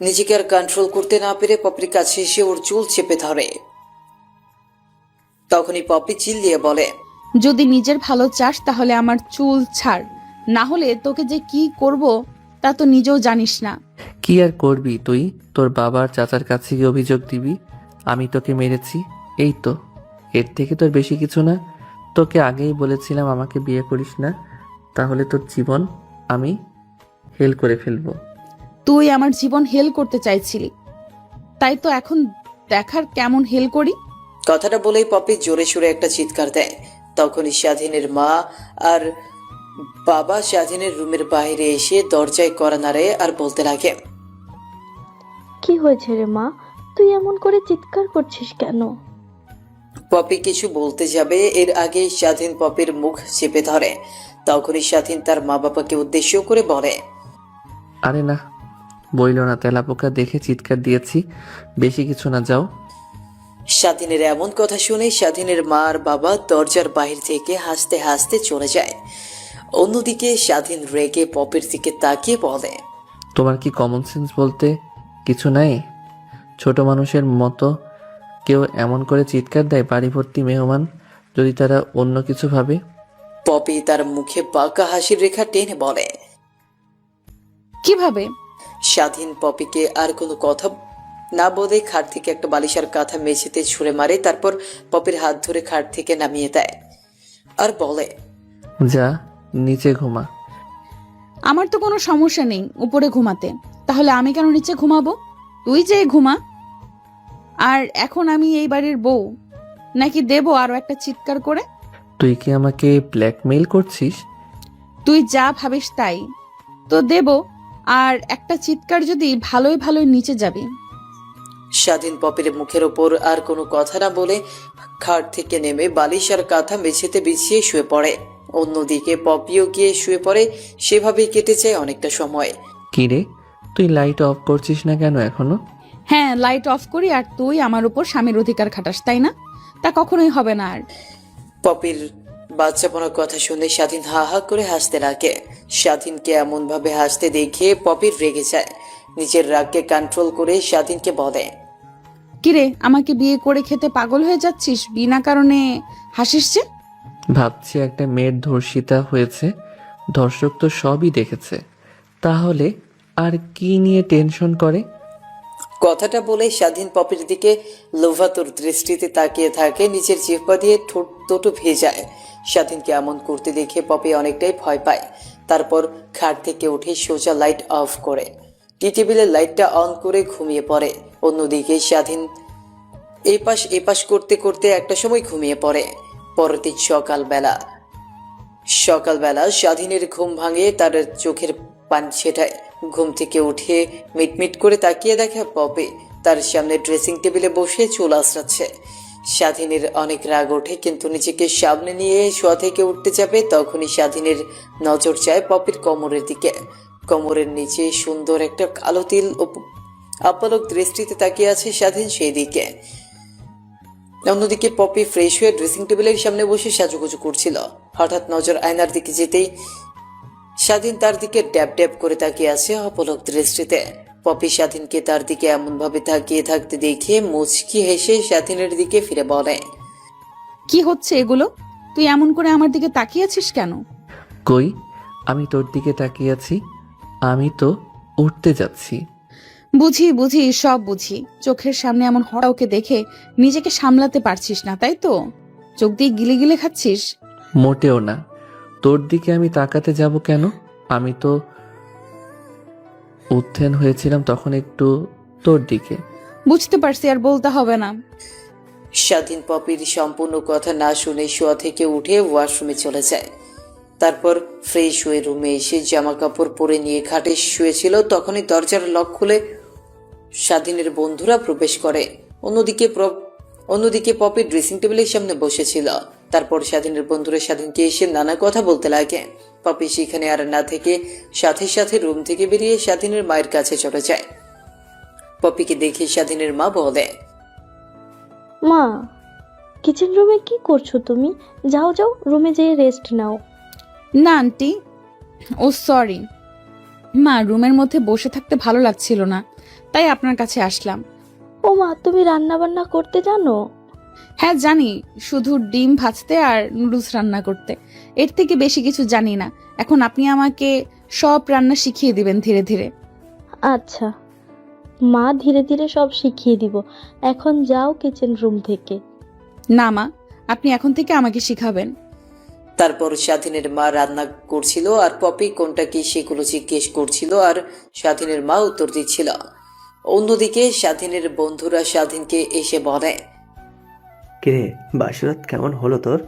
Speaker 3: নিজেকে আর কন্ট্রোল করতে না পেরে পপির কাছে এসে ওর চুল চেপে ধরে। তখনই পপি চিল্লিয়ে বলে,
Speaker 1: যদি নিজের ভালো চাস তাহলে আমার চুল ছাড়, না হলে তোকে যে কি করব তা তো নিজেও জানিস না।
Speaker 2: কি আর করবি তুই? তোর বাবার চাচার কাছে গিয়ে অভিযোগ দিবি আমি তোকে মেরেছি, এই তো। এর থেকে তোর বেশি কিছু না। তোকে আগেই বলেছিলাম আমাকে বিয়ে করিস না, তাহলে তোর জীবন আমি হেল করে ফেলবো।
Speaker 1: তুই আমার জীবন হেল করতে চাইছিলি, তাই তো এখন দেখার কেমন হেল করি।
Speaker 3: কথাটা বলেই পপি জোরে সুরে একটা চিৎকার দেয়। তখনই স্বাধীনের মা আর বাবা স্বাধীনের রুমের বাইরে এসে দরজায় কড়া নাড়ে আর বলতে লাগে,
Speaker 4: কি হয়েছে রে মা, তুই এমন করে চিৎকার করছিস কেন?
Speaker 3: পপি কিছু বলতে যাবে এর আগে স্বাধীন পপির মুখ চেপে ধরে। তখনই স্বাধীন তার মা বাবাকে উদ্দেশ্য করে বলে,
Speaker 2: আরে না, বইল না, তেলাপোকা দেখে চিৎকার দিয়েছি, বেশি কিছু না, যাও।
Speaker 3: স্বাধীনের এমন কথা শুনে স্বাধীনের মা আর বাবা দরজার বাহির থেকে হাসতে হাসতে চলে যায়। অন্যদিকে স্বাধীন রেগে পপির দিকে তাকিয়ে বলে,
Speaker 2: তোমার কি কমন সেন্স বলতে কিছু নাই? ছোট মানুষের মতো কেউ এমন করে চিৎকার দেয় বাড়ি ভর্তি মেহমান, যদি তারা অন্য কিছু ভাবে?
Speaker 3: পপি তার মুখে বাঁকা হাসির রেখা টেনে বলে।
Speaker 1: কিভাবে?
Speaker 3: স্বাধীন পপিকে আর কোনো কথা না বলে খাট থেকে একটা বালিশার কাঁথা মেঝেতে ছুঁড়ে মারে। তারপর পপির হাত ধরে খাট থেকে নামিয়ে দেয় আর বলে,
Speaker 2: যা নিচে ঘুমা।
Speaker 1: আমার তো কোনো সমস্যা নেই উপরে ঘুমাতে, তাহলে আমি কেন নিচে ঘুমাবো? তুই যে ঘুমা। আর এখন আমি এই বাড়ির বউ, নাকি দেবো আরো একটা চিৎকার করে?
Speaker 2: তুই কি আমাকে ব্ল্যাকমেইল করছিস?
Speaker 1: তুই যা ভাবিস তাই তো দেব, আর একটা চিৎকার যদি ভালোই ভালোই নিচে যাবি।
Speaker 3: স্বাধীন পপির মুখের ওপর আর কোনো কথা না বলে খাট থেকে নেমে বালিশ আর কাঁথা মেঝেতে বিছিয়ে শুয়ে পড়ে। অন্যদিকে পপিও গিয়ে শুয়ে পড়ে। সেভাবেই কেটে যায় অনেকটা সময়।
Speaker 2: কিরে, তুই লাইট অফ করছিস না কেন এখনো?
Speaker 1: হ্যাঁ, লাইট অফ করি আর তুই আমার উপর স্বামীর অধিকার খাটাস, তাই না? তা কখনোই হবে না আর।
Speaker 3: পপির বাচ্চাপনার কথা শুনে স্বাধীন হা হা করে হাসতে লাগে। স্বাধীনকে এমন ভাবে হাসতে দেখে পপির রেগে যায়। নিজের রাগকে কন্ট্রোল করে স্বাধীনকে বলে,
Speaker 1: কিরে, আমাকে বিয়ে করে খেতে পাগল হয়ে যাচ্ছিস? বিনা কারণে হাসিস যে?
Speaker 2: ভাবছি একটা মেয়ের ধর্ষিতা হয়েছে, দর্শক তো সবই দেখেছে, তাহলে আর কি নিয়ে টেনশন করে?
Speaker 3: কথাটা বলে স্বাধীন পপির দিকে লোভাতুর দৃষ্টিতে তাকিয়ে থাকে। নিজের জিহ্বা দিয়ে ঠোঁট দুটো ভেজায়। স্বাধীনকে এমন করতে দেখে পপি অনেকটাই ভয় পায়। তারপর খাট থেকে উঠে সোজা লাইট অফ করে টি টেবিলের লাইটটা অন করে ঘুমিয়ে পড়ে। অন্যদিকে স্বাধীন এপাশ করতে করতে একটা সময় ঘুমিয়ে পড়ে। পরের দিন সকালবেলা স্বাধীনের ঘুম ভাঙে, তার চোখের পানি ছেটায়। ঘুম থেকে উঠে মিটমিট করে তাকিয়ে দেখে পপি তার সামনে ড্রেসিং টেবিলে বসে চুল আঁচড়াচ্ছে। স্বাধীনের অনেক রাগ ওঠে, কিন্তু নিজেকে সামনে নিয়ে শোয়া থেকে উঠতে যাবে, তখনই স্বাধীনের নজর যায় পপির কোমরের দিকে। কোমরের নিচে সুন্দর একটা কালো তিল আপালক দৃষ্টিতে তাকিয়ে আছে স্বাধীন সেই দিকে। অন্যদিকে পপি ফ্রেশ হয়ে ড্রেসিং টেবিলের সামনে বসে সাজুগুজু করছিল। হঠাৎ নজর আয়নার দিকে যেতেই স্বাধীন তার দিকে ড্যাব ড্যাব করে তাকিয়ে আছে অপলক দৃষ্টিতে। পপি স্বাধীনকে তার দিকে এমন ভাবে তাকিয়ে থাকতে দেখে মুচকি হেসে স্বাধীনের দিকে ফিরে বলে,
Speaker 1: কি হচ্ছে এগুলো? তুই এমন করে আমার দিকে তাকিয়ে আছিস কেন?
Speaker 2: কই, আমি তোর দিকে তাকিয়ে আছি? আমি তো উঠতে যাচ্ছি।
Speaker 1: বুঝি, সব বুঝি। চোখের সামনে এমন হঠাৎ দেখে নিজেকে সামলাতে পারছিস না, তাই তো? চোখ দিয়ে গিলে গিলে খাচ্ছিস?
Speaker 2: মোটেও না। তোর দিকে আমি তাকাতে যাব কেন? আমি তো উত্থান হয়েছিলাম তখন একটু তোর দিকে।
Speaker 1: বুঝতে পারছি, আর বলতে হবে না।
Speaker 3: স্বাধীন পপির সম্পূর্ণ কথা না শুনে শোয়া থেকে উঠে ওয়াশরুমে চলে যায়। তারপর ফ্রেশ হয়ে রুমে এসে জামা কাপড় পরে নিয়ে খাটে শুয়েছিল, তখনই দরজার লক খুলে স্বাধীনের বন্ধুরা প্রবেশ করে। অন্যদিকে পপি ড্রেসিং টেবিলের সামনে বসেছিল। তারপর স্বাধীনের বন্ধুরা স্বাধীনকে এসে নানা কথা বলতে লাগে। পপি সেখানে আর না থেকে সাথে সাথে রুম থেকে বেরিয়ে স্বাধীনের মায়ের কাছে চলে যায়। পপিকে দেখে স্বাধীনের মা বলে,
Speaker 4: মা, কিচেন রুমে কি করছো তুমি? যাও যাও, রুমে যেয়ে রেস্ট নাও।
Speaker 1: না আন্টি, ও সরি মা, রুমের মধ্যে বসে থাকতে ভালো লাগছিল না, তাই আপনার কাছে আসলাম।
Speaker 4: ও মা, তুমি রান্না বান্না করতে জানো?
Speaker 1: হ্যাঁ জানি, শুধু ডিম ভাজতে আর নুডলস রান্না করতে। এর থেকে বেশি কিছু জানি না। এখন আপনি আমাকে সব রান্না শিখিয়ে দিবেন ধীরে ধীরে।
Speaker 4: আচ্ছা মা, ধীরে ধীরে সব শিখিয়ে দিব। এখন যাও কিচেন রুম থেকে।
Speaker 1: না মা, আপনি এখন থেকে আমাকে শিখাবেন।
Speaker 3: তারপর স্বাধীনের মা রান্না করছিল আর পপি কোনটা কি সেগুলো জিজ্ঞেস করছিল আর স্বাধীনের মা উত্তর দিচ্ছিল। অন্যদিকে স্বাধীনের বন্ধুরা স্বাধীনকে এসে বলে,
Speaker 7: কিরে, বাসরাত কেমন হলো তোর?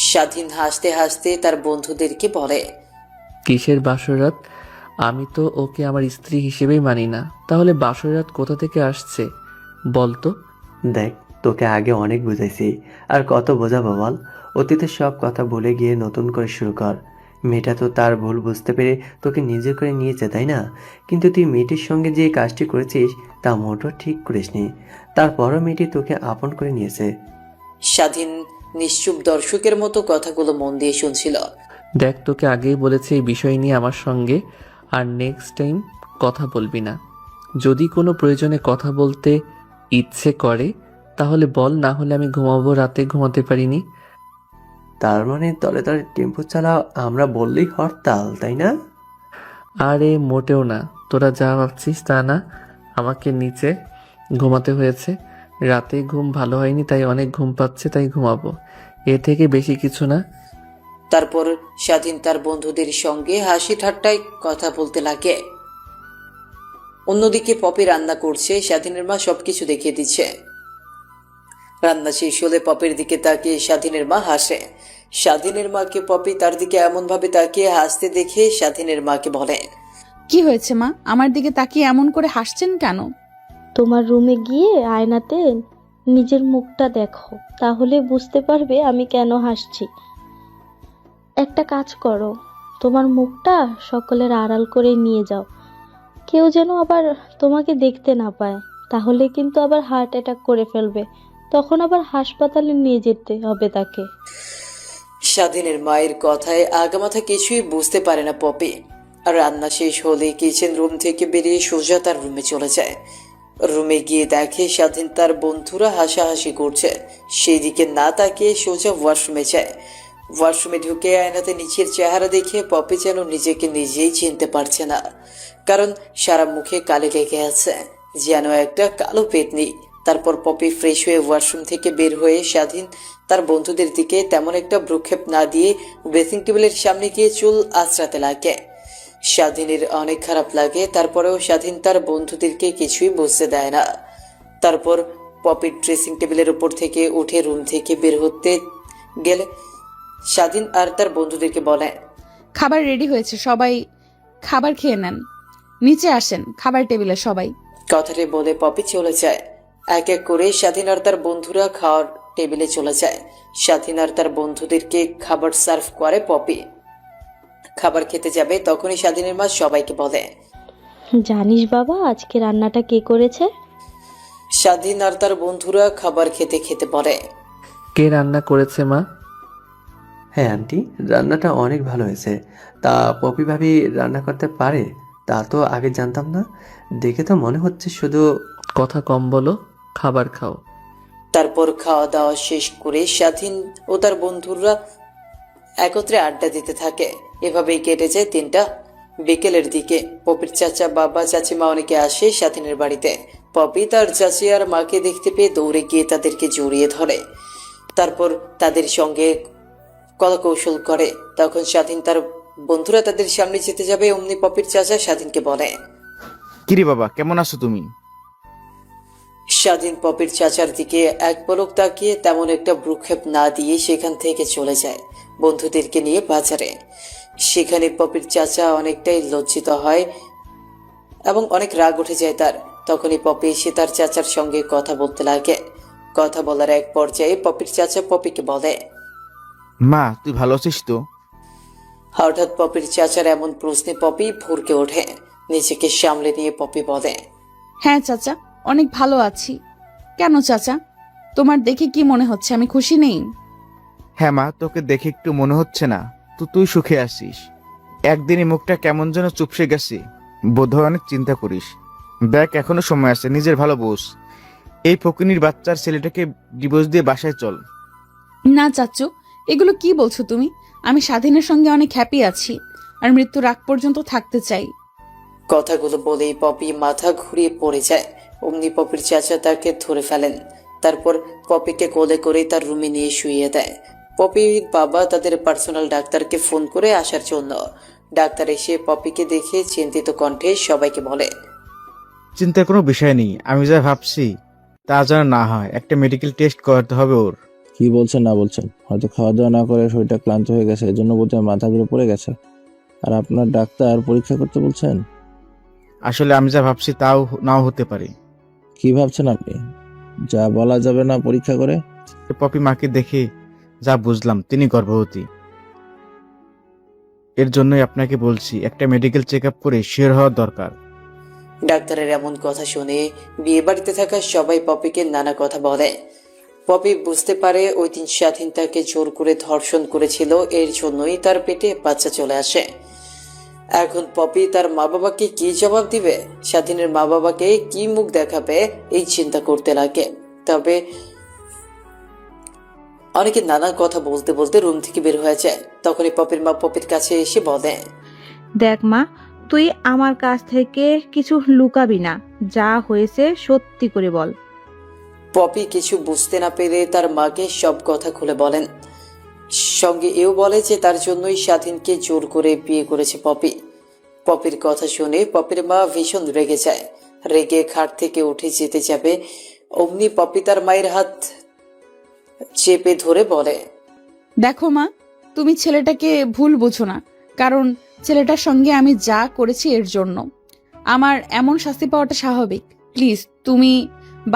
Speaker 3: স্বাধীন হাসতে হাসতে তার বন্ধুদেরকে বলে,
Speaker 2: কিসের বাসরাত? আমি তো ওকে আমার স্ত্রী হিসেবেই মানি না, তাহলে বাসরাত কোথা থেকে আসছে বলতো?
Speaker 7: দেখ, তোকে আগে অনেক বুঝাইছি, আর কত বোঝাবো বল? অতীতের সব কথা ভুলে গিয়ে নতুন করে শুরু কর। মেয়েটা তো তার ভুল বুঝতে পেরে তোকে নিজের করে নিয়েছে, তাই না? কিন্তু তুই মেয়েটির সঙ্গে যে কাজটি করেছিস তা মোটেও ঠিক করিসনি। তারপরও মেয়েটি তোকে আপন করে নিয়েছে।
Speaker 3: স্বাধীন নিশ্চুপ দর্শকের মতো কথাগুলো মন দিয়ে শুনছিল।
Speaker 2: দেখ, তোকে আগেই বলেছে এই বিষয় নিয়ে আমার সঙ্গে আর নেক্সট টাইম কথা বলবি না। যদি কোনো প্রয়োজনে কথা বলতে ইচ্ছে করে তাহলে বল, না হলে আমি ঘুমাবো, রাতে ঘুমাতে পারিনি।
Speaker 7: তার মানে তলে তলে টেম্পো চালাও আমরা বললেই হরতাল, তাই না?
Speaker 2: আরে মোটেও না, তোরা যা ভাবছিস তা না। আমাকে নিচে ঘুমাতে হয়েছে, রাতে ঘুম ভালো হয়নি, তাই অনেক ঘুম পাচ্ছে, তাই ঘুমাবো। এর থেকে বেশি কিছু না।
Speaker 3: তারপর স্বাধীন তার বন্ধুদের সঙ্গে হাসি ঠাট্টায় কথা বলতে লাগে। অন্যদিকে পপি রান্না করছে, স্বাধীনের মা সবকিছু দেখিয়ে দিচ্ছে। রান্না শেষ হলে পপির দিকে তাকিয়ে স্বাধীনের মা হাসে। স্বাধীনের মাকে পপি তার দিকে এমন ভাবে তাকিয়ে হাসতে দেখে স্বাধীনের মাকে বলে,
Speaker 1: কি হয়েছে মা, আমার দিকে তাকিয়ে এমন করে হাসছেন কেন?
Speaker 4: তোমার রুমে গিয়ে আয়নাতে নিজের মুখটা দেখো, তাহলে বুঝতে পারবে আমি কেন হাসছি। একটা কাজ করো, তোমার মুখটা সকলের আড়াল করে নিয়ে যাও, কেউ যেন আবার তোমাকে দেখতে না পায়, তাহলে কিন্তু আবার হার্ট অ্যাটাক করে ফেলবে, তখন আবার হাসপাতালে নিয়ে যেতে হবে তাকে।
Speaker 3: স্বাধীনের মায়ের কথায় আগামাথা কিছুই বুঝতে পারে না পপি। আর রান্না শেষ হলে কিচেন রুম থেকে বেরিয়ে সোজা তার রুমে চলে যায়। রুমে গিয়ে দেখে স্বাধীন তার বন্ধুরা হাসাহাসি করছে। সেই দিকে না তাকিয়ে সোজা ওয়াশরুমে যায়। ওয়াশরুমে ঢুকে আয়নাতে নিচের চেহারা দেখে পপি যেন নিজেকে নিজেই চিনতে পারছে না, কারণ সারা মুখে কালি লেগে আছে, যেন একটা কালো পেতনি। তারপর পপি ফ্রেশ হয়ে ওয়াশরুম থেকে বের হয়ে স্বাধীন তার বন্ধুদের দিকে তেমন একটা ভ্রুক্ষেপ না দিয়ে ড্রেসিং টেবিলের সামনে গিয়ে চুল আঁচড়াতে লাগে। স্বাধীনের অনেক খারাপ লাগে, তারপরেও স্বাধীন তার বন্ধুদেরকে কিছুই বুঝতে দেয় না। তারপর পপির ড্রেসিং টেবিলের উপর থেকে উঠে রুম থেকে বের হতে গেলে স্বাধীন আর তার বন্ধুদেরকে বলে,
Speaker 1: খাবার রেডি হয়েছে, সবাই খাবার খেয়ে নেন, নিচে আসেন খাবার টেবিলে সবাই।
Speaker 3: কথাটি বলে পপি চলে যায়। এক এক করে স্বাধীন আর তার বন্ধুরা খাওয়ার টেবিলে চলে যায়। স্বাধীন আর তার বন্ধুদেরকে খাবার সার্ভ করে পপি। খাবার খেতে যাবে তখনই স্বাধীনের মা সবাইকে বলে,
Speaker 4: জানিস বাবা আজকে রান্নাটা কে করেছে?
Speaker 3: স্বাধীন আর তার বন্ধুরা খাবার খেতে খেতে বলে,
Speaker 2: কে রান্না করেছে মা?
Speaker 7: হ্যাঁ আন্টি, রান্নাটা অনেক ভালো হয়েছে। তা পপি ভাবি রান্না করতে পারে? তা তো আগে জানতাম না, দেখে তো মনে হচ্ছে শুধু।
Speaker 2: কথা কম বলো, খাবার খাও।
Speaker 3: তারপর খাওয়া দাওয়া শেষ করে স্বাধীন ও তার বন্ধুরা একত্রে আড্ডা দিতে থাকে। এভাবেই কেটে যায় দিনটা। বিকেলের দিকে পপির চাচা, বাবা, চাচিমা অনেকে আসে স্বাধীনের বাড়িতে। পপি তার চাচি আর মাকে দেখতে পেয়ে দৌড়ে গিয়ে তাদেরকে জড়িয়ে ধরে। তারপর তাদের সঙ্গে কলাকৌশল করে। তখন স্বাধীন তার বন্ধুরা তাদের সামনে যেতে যাবে, অমনি পপির চাচা স্বাধীনকে বলে,
Speaker 5: কিরে বাবা, কেমন আছো তুমি?
Speaker 3: স্বাধীন পপির চাচার দিকে এক পলক তাকিয়ে তেমন একটা ভ্রুক্ষেপ না দিয়ে সেখান থেকে চলে যায় বন্ধুদেরকে নিয়ে বাজারে। সেখানে পপির চাচা অনেকটাই লজ্জিত হয় এবং অনেক রাগ উঠে যায় তার। তখনই পপি এসে তার চাচার সঙ্গে কথা বলতে লাগে। কথা বলার এক পর্যায়ে পপির চাচা পপিকে বলে,
Speaker 5: মা তুই ভালো আছিস তো?
Speaker 3: হঠাৎ পপির চাচার এমন প্রশ্নে পপি ভুরকে ওঠে। নিজেকে সামলে নিয়ে পপি বলে,
Speaker 1: হ্যাঁ চাচা, অনেক ভালো আছি। কেন চাচা, তোমার দেখে কি মনে হচ্ছে আমি খুশি নেই?
Speaker 5: হ্যাঁ মা, তোকে দেখে একটু মনে হচ্ছে না তো তুই সুখে আছিস। একদিনই মুখটা কেমন যেন চুপসে গেছে, বোধহয় অনেক চিন্তা করিস। দেখ এখনো সময় আছে, নিজের ভালো বোঝ। এই ফকিনীর বাচ্চার ছেলেটাকে ডিভোর্স দিয়ে বাসায় চল।
Speaker 1: না চাচু, এগুলো কি বলছো তুমি? আমি স্বাধীনের সঙ্গে অনেক হ্যাপি আছি আর মৃত্যুর আগ পর্যন্ত থাকতে চাই।
Speaker 3: কথাগুলো বলেই পপি মাথা ঘুরিয়ে পড়ে যায়। অমনি পপির চাচা তাকে ধরে ফেলেন। তারপর পপিকে কোলে করে তার রুমে নিয়ে শুইয়ে দেয়। পপির বাবা তাদের পার্সোনাল ডাক্তারকে ফোন করে আসার জন্য। ডাক্তার এসে পপিকে দেখে চিন্তিত কণ্ঠে সবাইকে বলে,
Speaker 5: চিন্তার কোনো বিষয় নেই, আমি যা ভাবছি তা যেন না হয়। একটা মেডিকেল টেস্ট করাতে হবে ওর।
Speaker 6: কি বলছেন না বলছেন, হয়তো খাওয়া দাওয়া না করে শরীরটা ক্লান্ত হয়ে গেছে, এজন্য বোধহয় মাথাগুলো পড়ে গেছে। আর আপনার ডাক্তার পরীক্ষা করতে বলছেন?
Speaker 5: আসলে আমি যা ভাবছি তাও নাও হতে পারে।
Speaker 6: কি ভাবছেন আপনি? যা বলা যাবে না পরীক্ষা করে?
Speaker 5: পপি মাকে দেখে যা বুঝলাম তিনি গর্ভবতী। এর জন্যই আপনাকে বলছি একটা মেডিকেল চেক আপ করে শিওর হওয়া দরকার।
Speaker 3: ডাক্তারের এমন কথা শুনে বিয়ে বাড়িতে থাকা সবাই পপিকে নানা কথা বলে। পপি বুঝতে পারে ওই দিন স্বাধীন তাকে জোর করে ধর্ষণ করেছিল, এর জন্যই তার পেটে বাচ্চা চলে আসে। এখন পপি তার মা বাবাকে কি জবাব দিবে, স্বাধীনের মা বাবাকে কি মুখ দেখাবে, এই চিন্তা করতে লাগে। তবে অনেকে নানা কথা বলতে বলতে রুম থেকে বের হয়ে যায়। তখনই পপির মা পপির কাছে এসে বলে,
Speaker 8: দেখ মা, তুই আমার কাছ থেকে কিছু লুকাবি না, যা হয়েছে সত্যি করে বল।
Speaker 3: পপি কিছু বুঝতে না পেরে তার মাকে সব কথা খুলে বলেন। সঙ্গে এও বলে যে তার জন্যই স্বাধীনকে জোর করে বিয়ে করেছে পপি। পপির কথা শুনে পপির মা ভীষণ রেগে যায়। রেগে খাট থেকে উঠে যেতে যাবে, অমনি পপি তার মায়ের হাত চেপে ধরে বলে,
Speaker 1: দেখো মা, তুমি ছেলেটাকে ভুল বুঝো না, কারণ ছেলেটার সঙ্গে আমি যা করেছি এর জন্য আমার এমন শাস্তি পাওয়াটা স্বাভাবিক। প্লিজ তুমি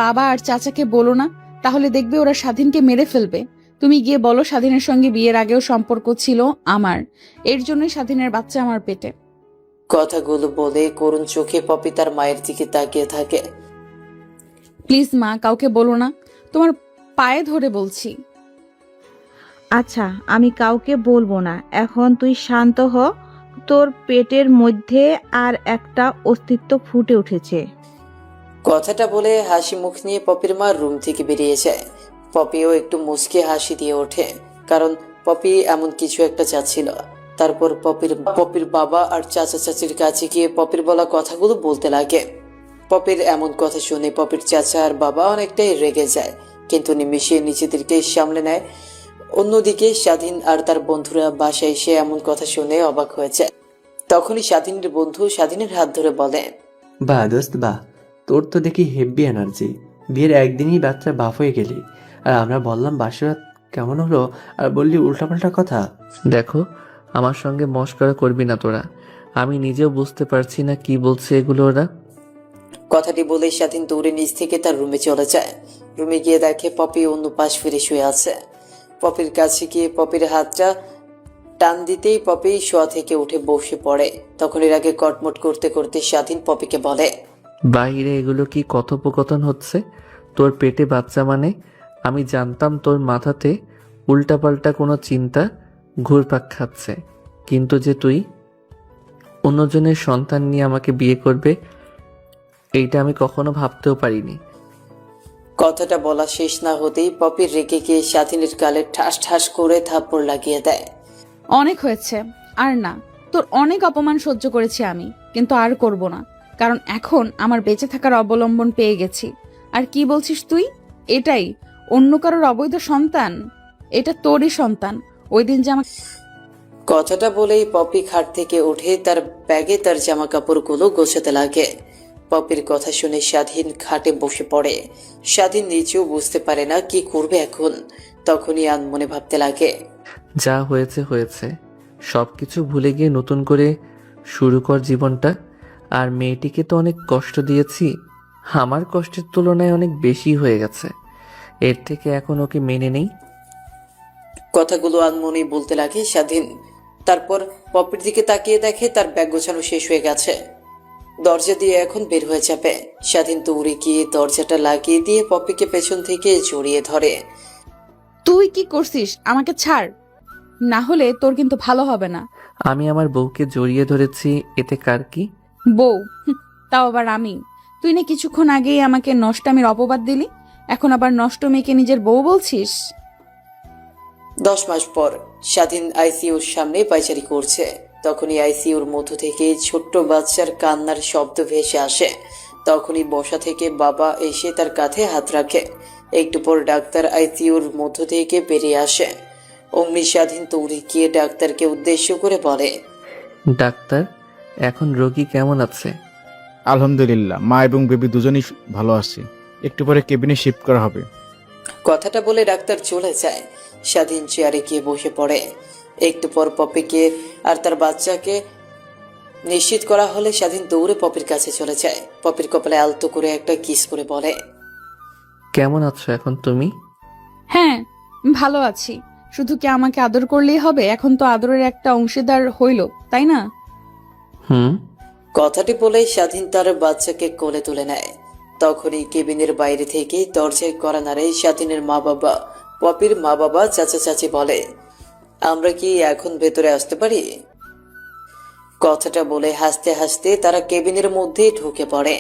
Speaker 1: বাবা আর চাচাকে বলো না, তাহলে দেখবে ওরা স্বাধীনকে মেরে ফেলবে। তুমি গিয়ে বলো স্বাধীনের সঙ্গে বিয়ের আগেও সম্পর্ক ছিল আমার, এর জন্যই স্বাধীনের বাচ্চা আমার পেটে।
Speaker 3: কথাগুলো বলে করুণ চোখে পপি তার মায়ের দিকে তাকিয়ে থাকে।
Speaker 1: প্লিজ মা, কাউকে বলো না, তোমার পায়ে ধরে বলছি।
Speaker 8: আচ্ছা, আমি কাউকে বলবো না। এখন তুই শান্ত হ। তোর পেটের মধ্যে আর একটা অস্তিত্ব ফুটে উঠেছে।
Speaker 3: কথাটা বলে হাসি মুখ নিয়ে পপির মা রুম থেকে বেরিয়ে যায়। পপিও একটু মুচকে হাসি দিয়ে ওঠে, কারণ পপি এমন কিছু একটা চাচ্ছিল। তারপর পপির বাবা আর চাচা চাচির কাছে গিয়ে পপির বলা কথাগুলো বলতে লাগে। পপির এমন কথা শুনে পপির চাচা আর বাবা অনেকটাই রেগে যায়, কিন্তু নিমিষে নিজেদেরকে সামলে নেয়। অন্যদিকে স্বাধীন আর তার বন্ধুরা বাসায় এসে এমন কথা শুনে অবাক হয়ে যায়। তখনই স্বাধীনের বন্ধু স্বাধীনের হাত ধরে বলে,
Speaker 7: বাহ দোস্ত বাহ, তোর তো দেখি হেভি এনার্জি। বিয়ের একদিনই বাচ্চা বাপ হয়ে গেলি, আর আমরা বললাম বাসরাত কেমন হলো, আর বললি উল্টাপাল্টা কথা।
Speaker 2: দেখো, আমার সঙ্গে মশকরা করবি না তোরা। আমি নিজেও বুঝতে পারছি না কি বলছে এগুলো ওরা।
Speaker 3: কথাটি বলে স্বাধীন দৌড়ে নিচ থেকে তার রুমে চলে যায়। রুমে গিয়ে দেখে পপি অন্য পাশ ফিরে শুয়ে আছে। পপির কাছে গিয়ে পপির হাতটা টান দিতেই পপি শোয়া থেকে উঠে বসে পড়ে। তখন এর আগে কটমট করতে করতে স্বাধীন পপিকে বলে,
Speaker 2: বাইরে এগুলো কি কথোপকথন হচ্ছে? তোর পেটে বাচ্চা মানে? আমি জানতাম তোর মাথাতে উল্টাপাল্টা কোনো চিন্তা ঘুরপাক খাচ্ছে, কিন্তু যে তুই অন্যজনের সন্তান নিয়ে আমাকে বিয়ে করবে, এইটা আমি কখনো ভাবতেও পারিনি।
Speaker 3: কথাটা বলা শেষ না হতেই পপি রেগে গিয়ে স্বাধীনের গালে ঠাস ঠাস করে থাপ্পড় লাগিয়ে দেয়।
Speaker 1: অনেক হয়েছে, আর না। তোর অনেক অপমান সহ্য করেছি আমি, কিন্তু আর করব না, কারণ এখন আমার বেঁচে থাকার অবলম্বন পেয়ে গেছি। আর কি বলছিস তুই? এটাই অন্য কারোর অবৈধ সন্তান? এটা তোরই সন্তান। ওই দিন যে আমাকে
Speaker 3: কথাটা বলেই পপি খাট থেকে উঠে তার ব্যাগে তার জামা কাপড়গুলো গোছাতে লাগে। পপির কথা শুনে স্বাধীন খাটে বসে পড়ে। স্বাধীন নিজেও বুঝতে পারে না কি করবে এখন। তখনই আনমনে ভাবতে লাগে,
Speaker 2: যা হয়েছে হয়েছে, সব কিছু ভুলে গিয়ে নতুন করে শুরু কর জীবনটা। আর মেয়েটিকে তো অনেক কষ্ট দিয়েছি, আমার কষ্টের তুলনায় অনেক বেশি হয়ে গেছে। এর থেকে এখন ওকে মেনে নেই।
Speaker 3: কথাগুলো আনমনেই বলতে লাগে স্বাধীন। তারপর পপির দিকে তাকিয়ে দেখে তার ব্যাগ গোছানো শেষ হয়ে গেছে। দরজা দিয়ে এখন বের হয়ে যাবে। স্বাধীন দৌড়ে গিয়ে দরজাটা লাগিয়ে দিয়ে পপিকে পেছন থেকে জড়িয়ে ধরে।
Speaker 1: তুই কি করছিস? আমাকে ছাড়, না হলে তোর কিন্তু ভালো হবে না।
Speaker 2: আমি আমার বউকে জড়িয়ে ধরেছি, এতে কার কি?
Speaker 1: বউ? তাও আবার আমি? তুই না কিছুক্ষণ আগেই আমাকে নষ্টামির অপবাদ দিলি, এখন আবার নষ্ট মেয়েকে নিজের বউ বলছিস?
Speaker 3: 10 মাস পর স্বাধীন আইসিইউর সামনে পায়চারি করছে। তখনই আইসিইউর মধ্য থেকে ছোট্ট বাচ্চার কান্নার শব্দ ভেসে আসে। তখনই বসা থেকে বাবা এসে তার কাঁধে হাত রাখে। একটু পর ডাক্তার আইসিইউর মধ্য থেকে বেরিয়ে আসে। অমনি স্বাধীন দৌড়ে গিয়ে ডাক্তারকে উদ্দেশ্য করে বলে,
Speaker 2: ডাক্তার, এখন রোগী কেমন আছে?
Speaker 5: আলহামদুলিল্লাহ, মা এবং বেবি দুজনেই ভালো আছে। একটু পরে কেবিনে শিফট করা হবে।
Speaker 3: কথাটা বলে ডাক্তার চলে যায়। স্বাধীন চেয়ারে গিয়ে বসে পড়ে। একটু পর পপিকে আর তার বাচ্চাকে নিশ্চিত করা হলে স্বাধীন দৌড়ে পপির কাছে চলে যায়। পপির কপালে আলতো করে একটা কিস করে বলে,
Speaker 2: কেমন আছো এখন তুমি?
Speaker 1: হ্যাঁ, ভালো আছি। শুধু কি আমাকে আদর করলেই হবে? এখন তো আদরের একটা অংশীদার হইল, তাই না?
Speaker 2: হুম।
Speaker 3: কথাটি বলে স্বাধীন তার বাচ্চাকে কোলে তুলে নেয়। তখনই কেবিনের বাইরে থেকে দরজায় কড়া নাড়ে স্বাধীনের মা বাবা। পপির মা বাবা চাচা চাচি বলে, আমরা কি এখন ভেতরে আসতে পারি? কথাটা বলে হাসতে হাসতে তারা কেবিনের মধ্যে ঢুকে পড়ে।